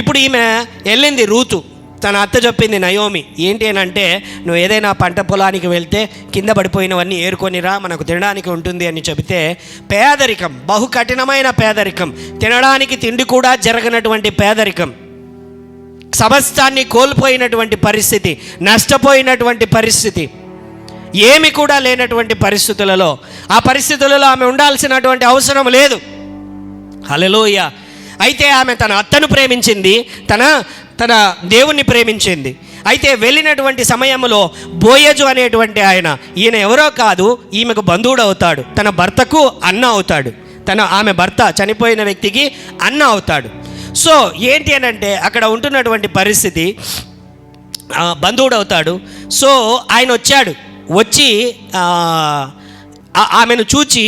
ఇప్పుడు ఈమె వెళ్ళింది, రూతు. తన అత్త చెప్పింది నయోమి, ఏంటి అని అంటే, నువ్వు ఏదైనా పంట పొలానికి వెళ్తే కింద పడిపోయినవన్నీ ఏరుకొనిరా, మనకు తినడానికి ఉంటుంది అని చెబితే, పేదరికం, బహు కఠినమైన పేదరికం, తినడానికి తిండి కూడా జరగనటువంటి పేదరికం, సమస్తాన్ని కోల్పోయినటువంటి పరిస్థితి, నష్టపోయినటువంటి పరిస్థితి, ఏమి కూడా లేనటువంటి పరిస్థితులలో, ఆ పరిస్థితులలో ఆమె ఉండాల్సినటువంటి అవసరం లేదు. హల్లెలూయా. అయితే ఆమె తన అత్తను ప్రేమించింది, తన దేవుణ్ణి ప్రేమించింది. అయితే వెళ్ళినటువంటి సమయంలో బోయజు అనేటువంటి ఈయన ఎవరో కాదు, ఈమెకు బంధువుడు అవుతాడు, తన భర్తకు అన్న అవుతాడు, ఆమె భర్త చనిపోయిన వ్యక్తికి అన్న అవుతాడు. సో ఏంటి అని అంటే, అక్కడ ఉంటున్నటువంటి పరిస్థితి, బంధువుడు అవుతాడు. సో ఆయన వచ్చి ఆమెను చూచి,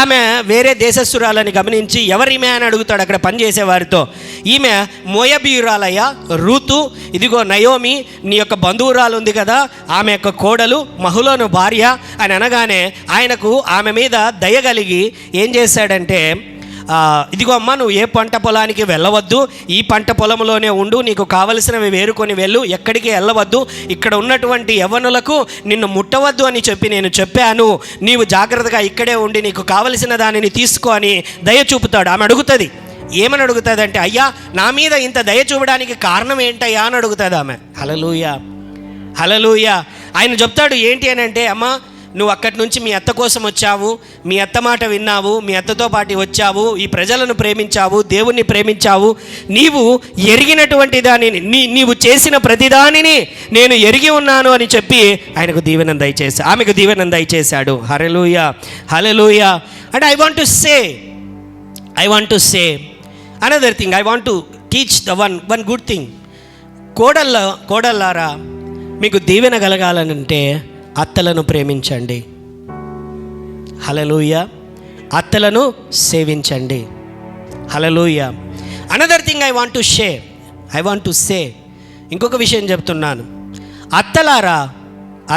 ఆమె వేరే దేశస్తురాలని గమనించి, ఎవరిమే అని అడుగుతాడు అక్కడ పనిచేసే వారితో. ఈమె మోయాబీయురాలయ్య రూతు, ఇదిగో నయోమి నీ యొక్క బంధువురాలు ఉంది కదా, ఆమె యొక్క కోడలు, మహులోను భార్య అని అనగానే ఆయనకు ఆమె మీద దయ కలిగి ఏం చేశాడంటే, ఇదిగో అమ్మ, నువ్వు ఏ పంట పొలానికి వెళ్ళవద్దు, ఈ పంట పొలంలోనే ఉండు, నీకు కావలసినవి వేరుకొని వెళ్ళు, ఎక్కడికి వెళ్ళవద్దు, ఇక్కడ ఉన్నటువంటి యవ్వనులకు నిన్ను ముట్టవద్దు అని చెప్పి నేను చెప్పాను, నీవు జాగ్రత్తగా ఇక్కడే ఉండి నీకు కావలసిన దానిని తీసుకో అని దయ చూపుతాడు. ఆమె అడుగుతుంది, ఏమని అడుగుతుంది అంటే, అయ్యా నా మీద ఇంత దయ చూపడానికి కారణం ఏంటయ్యా అని అడుగుతుంది ఆమె. హల్లెలూయా, హల్లెలూయా. ఆయన చెప్తాడు ఏంటి అని అంటే, అమ్మ నువ్వు అక్కడి నుంచి మీ అత్త కోసం వచ్చావు, మీ అత్త మాట విన్నావు, మీ అత్తతో పాటు వచ్చావు, ఈ ప్రజలను ప్రేమించావు, దేవుణ్ణి ప్రేమించావు, నీవు ఎరిగినటువంటి దానిని, నీవు చేసిన ప్రతిదానిని నేను ఎరిగి ఉన్నాను అని చెప్పి ఆయనకు దీవెన దయచేసి, ఆమెకు దీవెన దయచేశాడు. Hallelujah, hallelujah. And I want to say another thing. I want to teach the one good thing. కోడళ్ళారా, మీకు దీవెన కలగాలనంటే అత్తలను ప్రేమించండి. హల్లెలూయా. అత్తలను సేవించండి. Hallelujah. Another thing I want to say ఇంకొక విషయం చెప్తున్నాను.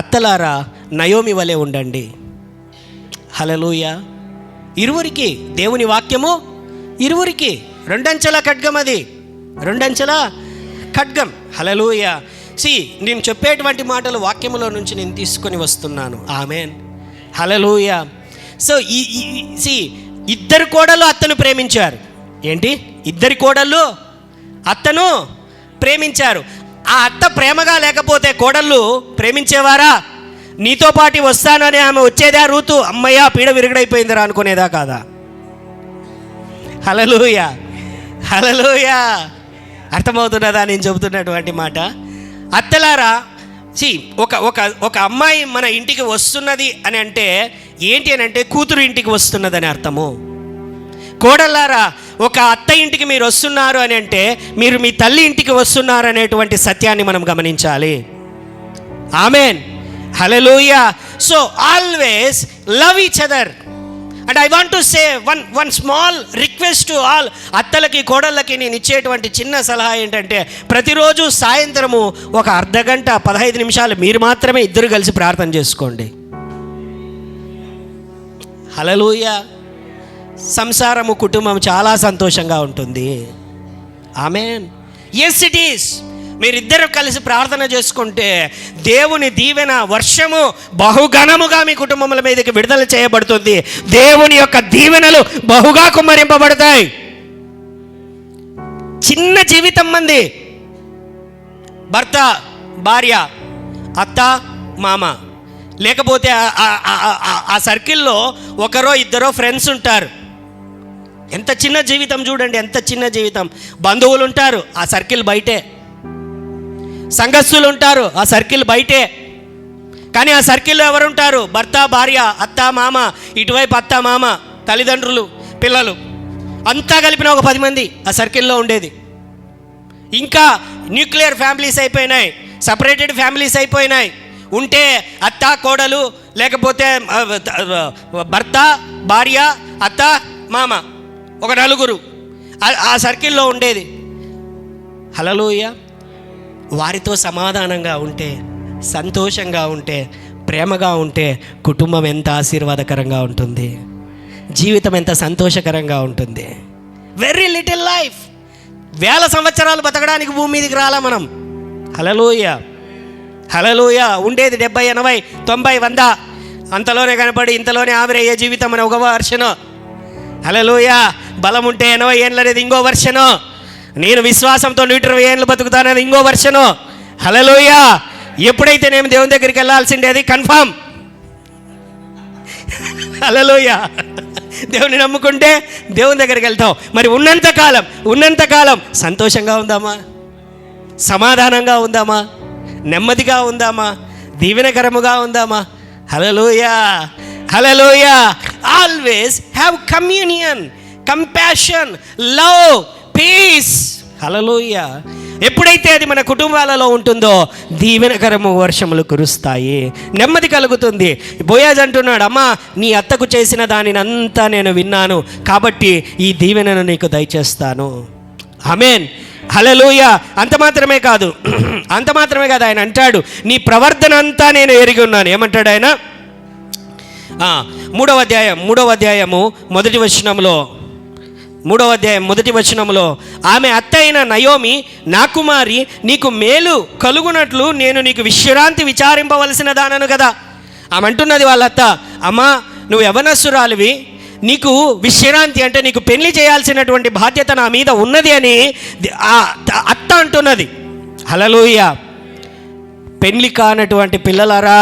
అత్తలారా నయోమి వలె ఉండండి. హల్లెలూయా. ఇరువురికి దేవుని వాక్యము, ఇరువురికి రెండంచెల ఖడ్గం, అది రెండంచెల ఖడ్గం. హల్లెలూయా. నేను చెప్పేటువంటి మాటలు వాక్యములో నుంచి నేను తీసుకొని వస్తున్నాను. ఆమేన్, హల్లెలూయా. సో ఇద్దరు కోడళ్ళు అత్తను ప్రేమించారు. ఏంటి, ఇద్దరి కోడళ్ళు అత్తను ప్రేమించారు. ఆ అత్త ప్రేమగా లేకపోతే కోడళ్ళు ప్రేమించేవారా? నీతో పాటు వస్తానని ఆమె వచ్చేదా? రూతు అమ్మయ్య పీడ విరుగుడైపోయిందిరా అనుకునేదా కాదా? హల్లెలూయా, హల్లెలూయా. అర్థమవుతున్నదా నేను చెబుతున్నటువంటి మాట? అత్తలారా, ఒక అమ్మాయి మన ఇంటికి వస్తున్నది అని అంటే ఏంటి అని అంటే, కూతురు ఇంటికి వస్తున్నదని అర్థము. కోడళ్ళారా, ఒక అత్త ఇంటికి మీరు వస్తున్నారు అని అంటే మీరు మీ తల్లి ఇంటికి వస్తున్నారు అనేటువంటి సత్యాన్ని మనం గమనించాలి. Amen, hallelujah. So always love each other. And I want to say one small request to all. అత్తలకి కోడళ్ళకి నేను ఇచ్చేటువంటి చిన్న సలహా ఏంటంటే, ప్రతిరోజు సాయంత్రము ఒక అర్ధగంట 15 నిమిషాలు మీరు మాత్రమే ఇద్దరు కలిసి ప్రార్థన చేసుకోండి. హల్లెలూయా. సంసారము, కుటుంబం చాలా సంతోషంగా ఉంటుంది. ఆమేన్. Yes it is. మీరిద్దరు కలిసి ప్రార్థన చేసుకుంటే దేవుని దీవెన వర్షము బహుఘనముగా మీ కుటుంబముల మీదకి విడుదల చేయబడుతుంది. దేవుని యొక్క దీవెనలు బహుగా కుమ్మరింపబడతాయి. చిన్న జీవితం మంది, భర్త, భార్య, అత్త, మామ, లేకపోతే ఆ సర్కిల్లో ఒకరో ఇద్దరో ఫ్రెండ్స్ ఉంటారు. ఎంత చిన్న జీవితం చూడండి, ఎంత చిన్న జీవితం. బంధువులు ఉంటారు, ఆ సర్కిల్ బయటే. సంఘస్థులు ఉంటారు, ఆ సర్కిల్ బయటే. కానీ ఆ సర్కిల్లో ఎవరుంటారు? భర్త, భార్య, అత్త, మామ, ఇటువైపు అత్త, మామ, తల్లిదండ్రులు, పిల్లలు, అంతా కలిపిన ఒక 10 మంది ఆ సర్కిల్లో ఉండేది. ఇంకా న్యూక్లియర్ ఫ్యామిలీస్ అయిపోయినాయి, సపరేటెడ్ ఫ్యామిలీస్ అయిపోయినాయి. ఉంటే అత్త, కోడలు, లేకపోతే భర్త, భార్య, అత్త, మామ, ఒక 4 ఆ సర్కిల్లో ఉండేది. హల్లెలూయా. వారితో సమాధానంగా ఉంటే, సంతోషంగా ఉంటే, ప్రేమగా ఉంటే కుటుంబం ఎంత ఆశీర్వాదకరంగా ఉంటుంది, జీవితం ఎంత సంతోషకరంగా ఉంటుంది. Very little life. 1000 సంవత్సరాలు బతకడానికి భూమి మీదకి రాలా మనం. హల్లెలూయా, హల్లెలూయా. ఉండేది 70, 80, 90, 100, అంతలోనే కనపడి ఇంతలోనే ఆవిరయ్యే జీవితం అని ఒక వర్షను. హల్లెలూయా. బలం ఉంటే 80 ఏళ్ళు అనేది ఇంకో వర్షను. నేను విశ్వాసంతో 120 ఏళ్ళు బతుకుతానది ఇంకో వర్షను. హల్లెలూయా. ఎప్పుడైతే నేను దేవుని దగ్గరికి వెళ్ళాల్సిండేది కన్ఫామ్. హల్లెలూయా. దేవుని నమ్ముకుంటే దేవుని దగ్గరికి వెళ్తాం. మరి ఉన్నంతకాలం సంతోషంగా ఉందామా, సమాధానంగా ఉందామా, నెమ్మదిగా ఉందామా, దీవెనకరముగా ఉందామా? Hallelujah, hallelujah. Always have communion, compassion, love, peace. Hallelujah. ఎప్పుడైతే అది మన కుటుంబాలలో ఉంటుందో దీవెనకరము వర్షములు కురుస్తాయి, నెమ్మది కలుగుతుంది. బోయాజ్ అంటున్నాడు, అమ్మా నీ అత్తకు చేసిన దానిని అంతా నేను విన్నాను, కాబట్టి ఈ దీవెనను నీకు దయచేస్తాను. ఆమేన్, హల్లెలూయా. అంత మాత్రమే కాదు ఆయన అంటాడు, నీ ప్రవర్తన అంతా నేను ఎరిగి ఉన్నాను. ఏమంటాడు ఆయన? 3వ అధ్యాయము 1వ వచనంలో, 3వ అధ్యాయం 1వ వచనంలో, ఆమె అత్త అయిన నయోమి, నా కుమారి నీకు మేలు కలుగునట్లు నేను నీకు విశ్రాంతి విచారింపవలసిన దానను కదా. ఆమె అంటున్నది వాళ్ళ అత్త, అమ్మా నువ్వు యవనస్తురాలివి, నీకు విశ్రాంతి అంటే నీకు పెళ్లి చేయాల్సినటువంటి బాధ్యత నా మీద ఉన్నది అని అత్త అంటున్నది. హల్లెలూయా. పెళ్లి కానటువంటి పిల్లలారా,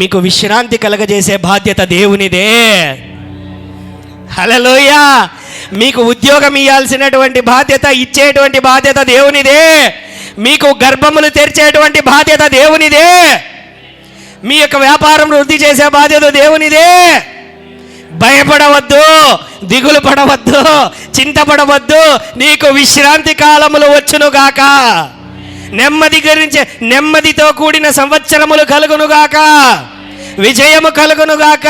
మీకు విశ్రాంతి కలగజేసే బాధ్యత దేవునిదే. హల్లెలూయా. మీకు ఉద్యోగం ఇవ్వాల్సినటువంటి బాధ్యత, ఇచ్చేటువంటి బాధ్యత దేవునిదే. మీకు గర్భములు తెరిచేటువంటి బాధ్యత దేవునిదే. మీ యొక్క వ్యాపారం వృద్ధి చేసే బాధ్యత దేవునిదే. భయపడవద్దు, దిగులు పడవద్దు, చింతపడవద్దు. నీకు విశ్రాంతి కాలములు వచ్చునుగాక, నెమ్మదితో కూడిన సంవత్సరములు కలుగునుగాక, విజయము కలుగునుగాక.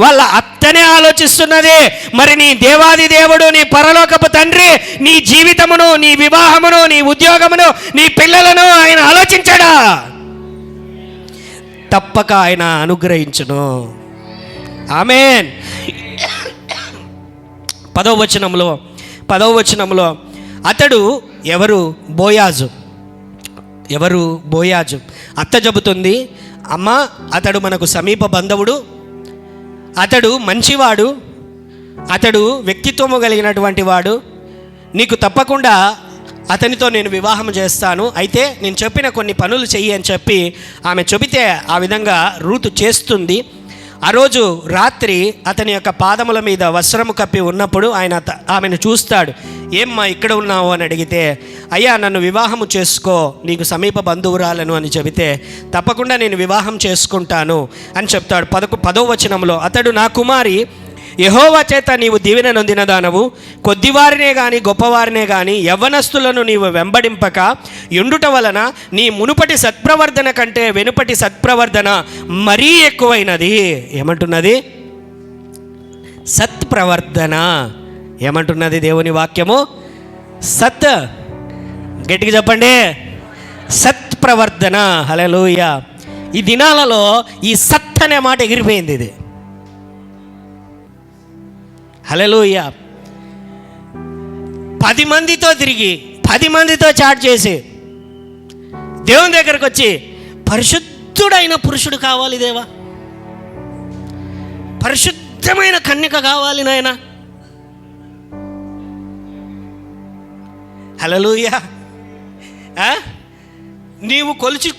వాళ్ళ అత్తనే ఆలోచిస్తున్నది. మరి నీ దేవాది దేవుడు, నీ పరలోకపు తండ్రి నీ జీవితమును, నీ వివాహమును, నీ ఉద్యోగమును, నీ పిల్లలను ఆయన ఆలోచించడా? తప్పక ఆయన అనుగ్రహించును. ఆమేన్. 10వ వచనంలో అతడు ఎవరు? బోయాజు. అత్త చెబుతుంది, అమ్మ అతడు మనకు సమీప బంధువుడు, అతడు మంచివాడు, అతడు వ్యక్తిత్వము కలిగినటువంటి వాడు, నీకు తప్పకుండా అతనితో నేను వివాహం చేస్తాను, అయితే నేను చెప్పిన కొన్ని పనులు చెయ్యి అని చెప్పి ఆమె చెబితే ఆ విధంగా రూతు చేస్తుంది. ఆ రోజు రాత్రి అతని యొక్క పాదముల మీద వస్త్రము కప్పి ఉన్నప్పుడు ఆయన ఆమెను చూస్తాడు. ఏమ్మా ఇక్కడ ఉన్నావు అని అడిగితే, అయ్యా నన్ను వివాహము చేసుకో, నీకు సమీప బంధువురాలను అని చెబితే, తప్పకుండా నేను వివాహం చేసుకుంటాను అని చెప్తాడు. 10వ వచనంలో, అతడు నా కుమారి, యెహోవా చేత నీవు దీవెన నొందిన దానవు, కొద్దివారినే కానీ గొప్పవారినే కానీ యవ్వనస్తులను నీవు వెంబడింపక ఎండుట వలన నీ మునుపటి సత్ప్రవర్ధన కంటే వెనుపటి సత్ప్రవర్ధన మరీ ఎక్కువైనది. ఏమంటున్నది? సత్ప్రవర్ధన. ఏమంటున్నది దేవుని వాక్యము? సత్. గట్టిగా చెప్పండి, సత్ప్రవర్ధన. హల్లెలూయా. ఈ దినాలలో ఈ సత్ అనే మాట ఎగిరిపోయింది. ఇది హల్లెలూయా. 10 మందితో తిరిగి 10 మందితో చాట్ చేసి దేవుని దగ్గరకు వచ్చి, పరిశుద్ధుడైన పురుషుడు కావాలి దేవా, పరిశుద్ధమైన కన్యక కావాలి నాయన. హల్లెలూయా. నీవు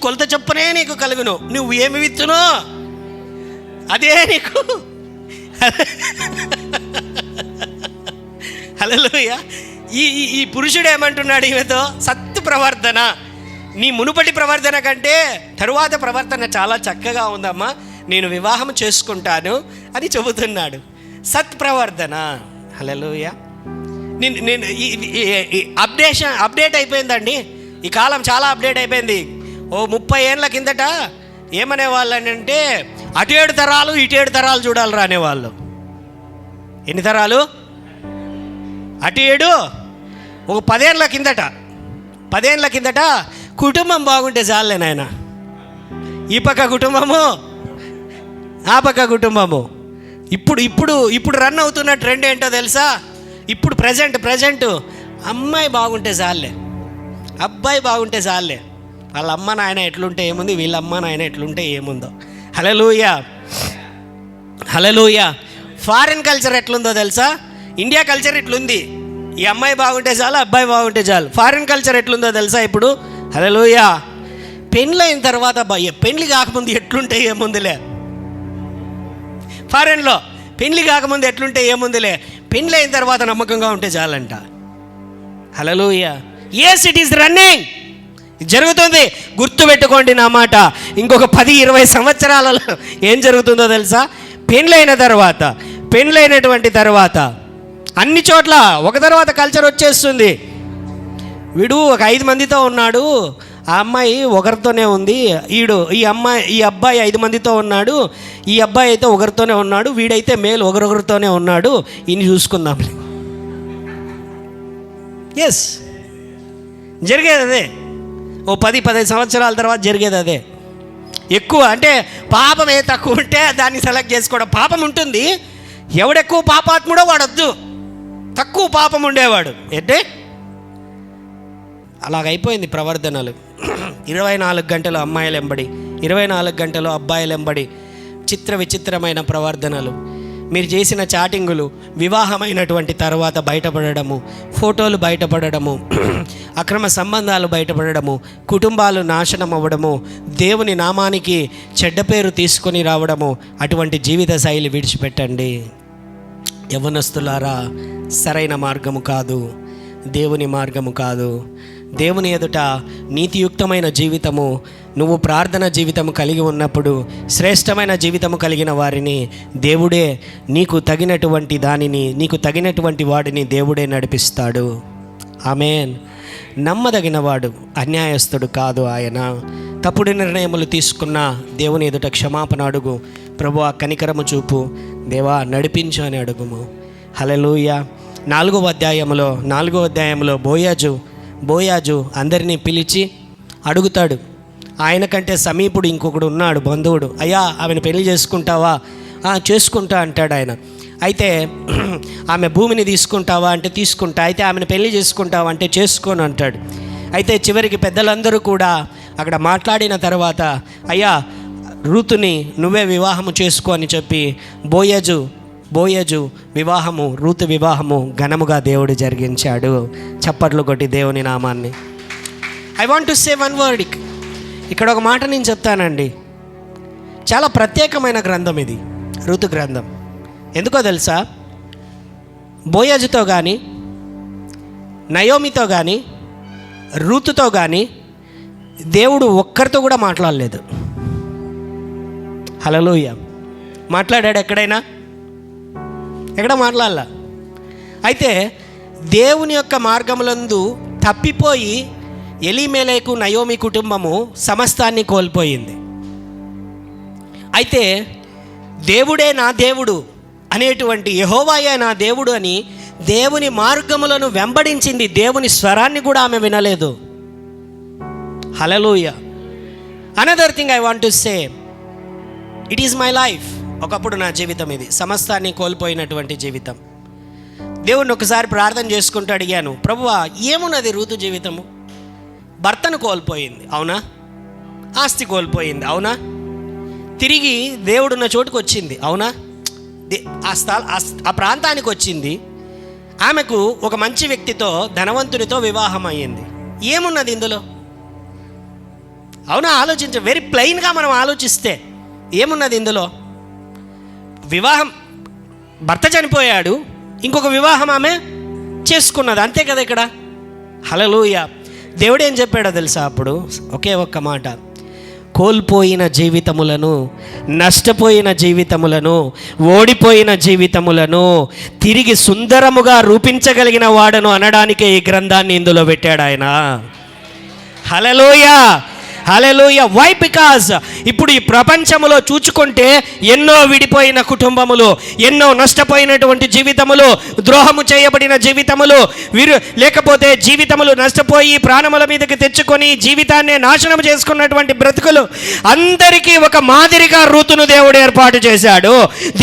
కొలత చొప్పునే నీకు కలుగును, నువ్వు ఏమి విత్తునో అదే నీకు. హల్లెలూయా. ఈ పురుషుడు ఏమంటున్నాడు ఈమెతో? సత్ ప్రవర్తన. నీ మునుపటి ప్రవర్తన కంటే తరువాత ప్రవర్తన చాలా చక్కగా ఉందమ్మా, నేను వివాహం చేసుకుంటాను అని చెబుతున్నాడు. సత్ ప్రవర్తన. హల్లెలూయా. నేను అప్డేట్ అయిపోయిందండి. ఈ కాలం చాలా అప్డేట్ అయిపోయింది. 30 ఏళ్ళ కిందట ఏమనేవాళ్ళు అంటే, అటు 7 తరాలు ఇటు 7 తరాలు చూడాలి రానేవాళ్ళు. ఎన్ని తరాలు? అటు 7. ఒక 10 ఏళ్ళ కిందట 10 ఏళ్ళ కిందట కుటుంబం బాగుంటే చాలే నాయన. ఈ పక్క కుటుంబము, ఆ పక్క కుటుంబము. ఇప్పుడు రన్ అవుతున్న ట్రెండ్ ఏంటో తెలుసా? ఇప్పుడు ప్రజెంట్ అమ్మాయి బాగుంటే చాలే, అబ్బాయి బాగుంటే చాలే. వాళ్ళ అమ్మ నాయన ఎట్లుంటే ఏముంది, వీళ్ళ అమ్మ నాయన ఎట్లుంటే ఏముందో. హల్లెలూయా, హల్లెలూయా. ఫారిన్ కల్చర్ ఎట్లుందో తెలుసా? ఇండియా కల్చర్ ఇట్లుంది, ఈ అమ్మాయి బాగుంటే చాలు, అబ్బాయి బాగుంటే చాలు. ఫారిన్ కల్చర్ ఎట్లుందో తెలుసా ఇప్పుడు? హల్లెలూయా. పెళ్ళైన తర్వాత పెళ్ళి కాకముందు ఎట్లుంటే ఏముందిలే. ఫారెన్లో పెళ్ళి కాకముందు ఎట్లుంటే ఏముందిలే, పెళ్ళి అయిన తర్వాత నమ్మకంగా ఉంటే చాలంట. హల్లెలూయా. yes it is running, జరుగుతుంది. గుర్తుపెట్టుకోండి నా మాట. ఇంకొక 10-20 సంవత్సరాలలో ఏం జరుగుతుందో తెలుసా? పెళ్ళైనటువంటి తర్వాత అన్ని చోట్ల ఒక తర్వాత కల్చర్ వచ్చేస్తుంది. వీడు ఒక 5 మందితో ఉన్నాడు, ఆ అమ్మాయి ఒకరితోనే ఉంది. ఈ అబ్బాయి 5 మందితో ఉన్నాడు, ఈ అబ్బాయి అయితే ఒకరితోనే ఉన్నాడు, వీడైతే మేలు ఒకరొకరితోనే ఉన్నాడు, ఈయన చూసుకుందాం. ఎస్, జరిగేది అదే. ఓ 10-15 సంవత్సరాల తర్వాత జరిగేది అదే. ఎక్కువ అంటే పాపం ఏ తక్కువ ఉంటే దాన్ని సెలెక్ట్ చేసుకోవడం. పాపం ఉంటుంది, ఎవడెక్కువ పాపాత్ముడో వాడొద్దు, తక్కువ పాపం ఉండేవాడు ఏంటే. అలాగైపోయింది ప్రవర్తనలు. 24 గంటలు అమ్మాయిలు ఎంబడి, 24 గంటలు అబ్బాయిలు ఎంబడి విచిత్రమైన ప్రవర్తనలు. మీరు చేసిన చాటింగులు వివాహమైనటువంటి తర్వాత బయటపడము, ఫోటోలు బయటపడము, అక్రమ సంబంధాలు బయటపడము, కుటుంబాలు నాశనం అవ్వడము, దేవుని నామానికి చెడ్డ పేరు తీసుకొని రావడము. అటువంటి జీవిత శైలి విడిచిపెట్టండి యవ్వనస్తులారా. సరైన మార్గము కాదు, దేవుని మార్గము కాదు. దేవుని ఎదుట నీతియుక్తమైన జీవితము, నువ్వు ప్రార్థన జీవితము కలిగి ఉన్నప్పుడు శ్రేష్టమైన జీవితము కలిగిన వారిని దేవుడే, నీకు తగినటువంటి వాడిని దేవుడే నడిపిస్తాడు. ఆమేన్. నమ్మదగినవాడు, అన్యాయస్తుడు కాదు ఆయన. తప్పుడు నిర్ణయములు తీసుకున్న దేవుని ఎదుట క్షమాపణ అడుగు. ప్రభువా కనికరము చూపు, దేవా నడిపించు అని అడుగుము. హల్లెలూయా. 4వ అధ్యాయంలో బోయాజు అందరినీ పిలిచి అడుగుతాడు. ఆయన కంటే సమీపుడు ఇంకొకడు ఉన్నాడు, బంధువుడు. అయ్యా ఆమెను పెళ్లి చేసుకుంటావా? చేసుకుంటా అంటాడు ఆయన. అయితే ఆమె భూమిని తీసుకుంటావా అంటే తీసుకుంటా. అయితే ఆమెను పెళ్లి చేసుకుంటావా అంటే చేసుకోను అంటాడు. అయితే చివరికి పెద్దలందరూ కూడా అక్కడ మాట్లాడిన తర్వాత, అయ్యా రూతుని నువ్వే వివాహము చేసుకో అని చెప్పి బోయజు వివాహము, రూతు వివాహము ఘనముగా దేవుడు జరిగించాడు. చప్పట్లు కొట్టి దేవుని నామాన్ని. I want to say one word. ఇక్కడ ఒక మాట నేను చెప్తానండి. చాలా ప్రత్యేకమైన గ్రంథం ఇది, రూతు గ్రంథం. ఎందుకో తెలుసా? బోయజుతో కానీ, నయోమితో కానీ, రూతుతో కానీ దేవుడు ఒక్కరితో కూడా మాట్లాడలేదు. హల్లెలూయా. మాట్లాడాడు ఎక్కడైనా? ఎక్కడ మాట్లాడాల? అయితే దేవుని యొక్క మార్గములందు తప్పిపోయి ఎలీమెలెకు నయోమి కుటుంబము సమస్తాన్ని కోల్పోయింది. అయితే దేవుడే నా దేవుడు అనేటువంటి, యెహోవాయే నా దేవుడు అని దేవుని మార్గములను వెంబడించింది. దేవుని స్వరాన్ని కూడా ఆమె వినలేదు. Hallelujah. Another thing I want to say, it is my life. ఒకప్పుడు నా జీవితం ఇది, సమస్తాన్ని కోల్పోయినటువంటి జీవితం. దేవుణ్ణి ఒకసారి ప్రార్థన చేసుకుంటూ అడిగాను, ప్రభువా ఏమున్నది రూతు జీవితము? భర్తను కోల్పోయింది, అవునా? ఆస్తి కోల్పోయింది, అవునా? తిరిగి దేవుడున్న చోటుకు వచ్చింది, అవునా? ఆ ప్రాంతానికి వచ్చింది. ఆమెకు ఒక మంచి వ్యక్తితో, ధనవంతునితో వివాహం అయ్యింది. ఏమున్నది ఇందులో? అవునా? వెరీ ప్లెయిన్గా మనం ఆలోచిస్తే ఏమున్నది ఇందులో? వివాహం, భర్త చనిపోయాడు, ఇంకొక వివాహం ఆమె చేసుకున్నది, అంతే కదా ఇక్కడ. హల్లెలూయా. దేవుడు ఏం చెప్పాడో తెలుసా? అప్పుడు ఒకే ఒక్క మాట, కోల్పోయిన జీవితములను, నష్టపోయిన జీవితములను, ఓడిపోయిన జీవితములను తిరిగి సుందరముగా రూపించగలిగిన వాడను అనడానికే ఈ గ్రంథాన్ని ఇందులో పెట్టాడు ఆయన. హల్లెలూయా. హల్లెలూయా. వై? బికాజ్ ఇప్పుడు ఈ ప్రపంచంలో చూచుకుంటే ఎన్నో విడిపోయిన కుటుంబములు, ఎన్నో నష్టపోయినటువంటి జీవితములు, ద్రోహము చేయబడిన జీవితములు, లేకపోతే జీవితములు నష్టపోయి ప్రాణముల మీదకి తెచ్చుకొని జీవితాన్ని నాశనం చేసుకున్నటువంటి బ్రతుకులు అందరికీ ఒక మాదిరిగా రూతును దేవుడు ఏర్పాటు చేశాడు.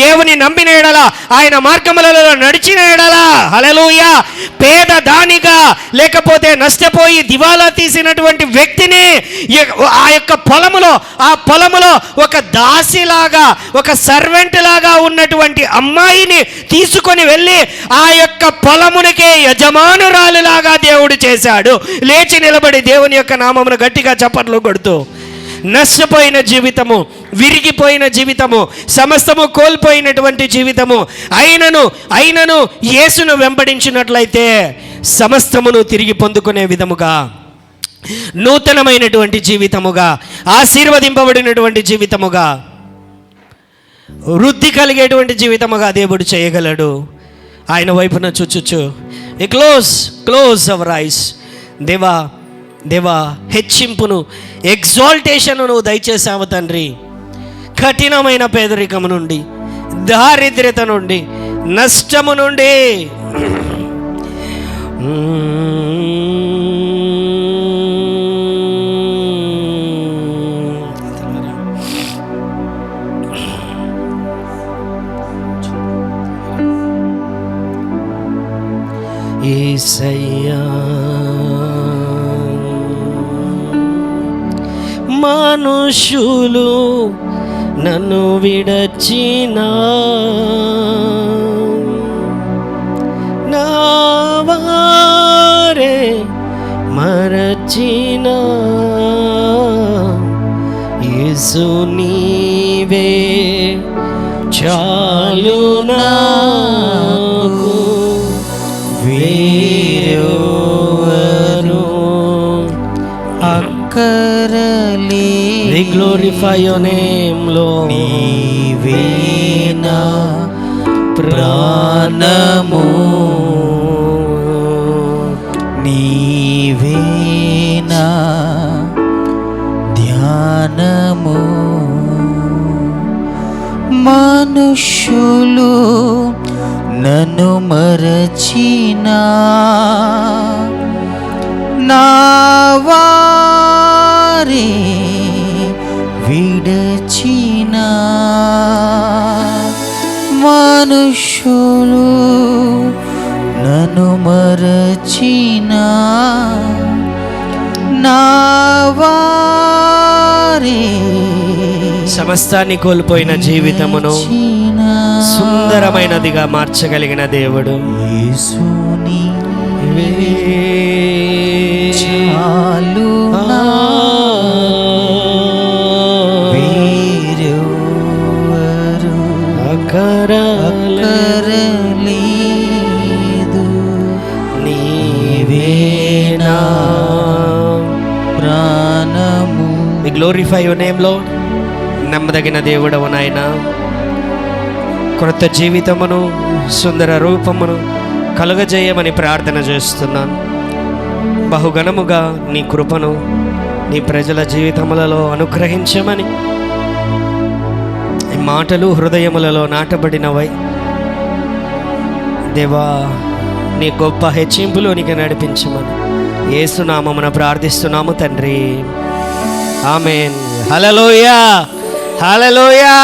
దేవుని నమ్మిన ఎడల, ఆయన మార్గములలో నడిచిన ఎడల, హల్లెలూయా, పేద దానిగా లేకపోతే నష్టపోయి దివాలా తీసినటువంటి వ్యక్తిని ఆ యొక్క పొలములో ఒక దాసిలాగా, ఒక సర్వెంట్ లాగా ఉన్నటువంటి అమ్మాయిని తీసుకొని వెళ్ళి ఆ యొక్క పొలమునికే యజమానురాలులాగా దేవుడు చేశాడు. లేచి నిలబడి దేవుని యొక్క నామమును గట్టిగా చప్పట్లు కొడుతూ, నష్టపోయిన జీవితము, విరిగిపోయిన జీవితము, సమస్తము కోల్పోయినటువంటి జీవితము అయినను యేసును వెంబడించినట్లయితే సమస్తమును తిరిగి పొందుకునే విధముగా, నూతనమైనటువంటి జీవితముగా, ఆశీర్వదింపబడినటువంటి జీవితముగా, వృద్ధి కలిగేటువంటి జీవితముగా దేవుడు చేయగలడు. ఆయన వైపున చూచుచు క్లోజ్ అవర్ ఐస్. దేవా హెచ్చింపును, ఎగ్జాల్టేషన్ను నువ్వు దయచేసావు తండ్రి. కఠినమైన పేదరికము నుండి, దారిద్ర్యత నుండి, నష్టము నుండి, యేసయ్యా, మనుషులు నన్ను విడచినా, నా వారే మరచినా, యేసు నీవే చాలు నాకు, వేరెవరు అక్కరలే. We glorify your name, Lord. నీవే నా ప్రాణము,
నీవే నా ధ్యానము. మనుషులు నన్ను మరచినా, నా వారే విడచినా, మనుషులు నన్ను మరచినా, నా వారే
సమస్తాన్ని కోల్పోయిన జీవితమును సుందరమైనదిగా మార్చగలిగిన దేవుడు.
యేసు నీవే చాలు వేరెవరు అక్కరలేదు, నీవే నా ప్రాణము.
We glorify your name, Lord. నమ్మదగిన దేవుడవు నాయన. క్రొత్త జీవితమును, సుందర రూపమును కలుగజేయమని ప్రార్థన చేస్తున్నాను. బహుఘనముగా నీ కృపను నీ ప్రజల జీవితములలో అనుగ్రహించమని, ఈ మాటలు హృదయములలో నాటబడినవై దేవా, నీ గొప్ప హెచ్చింపులోనికి నడిపించమని యేసునామమున ప్రార్థిస్తున్నాము తండ్రి. ఆమేన్. హల్లెలూయా, హల్లెలూయా.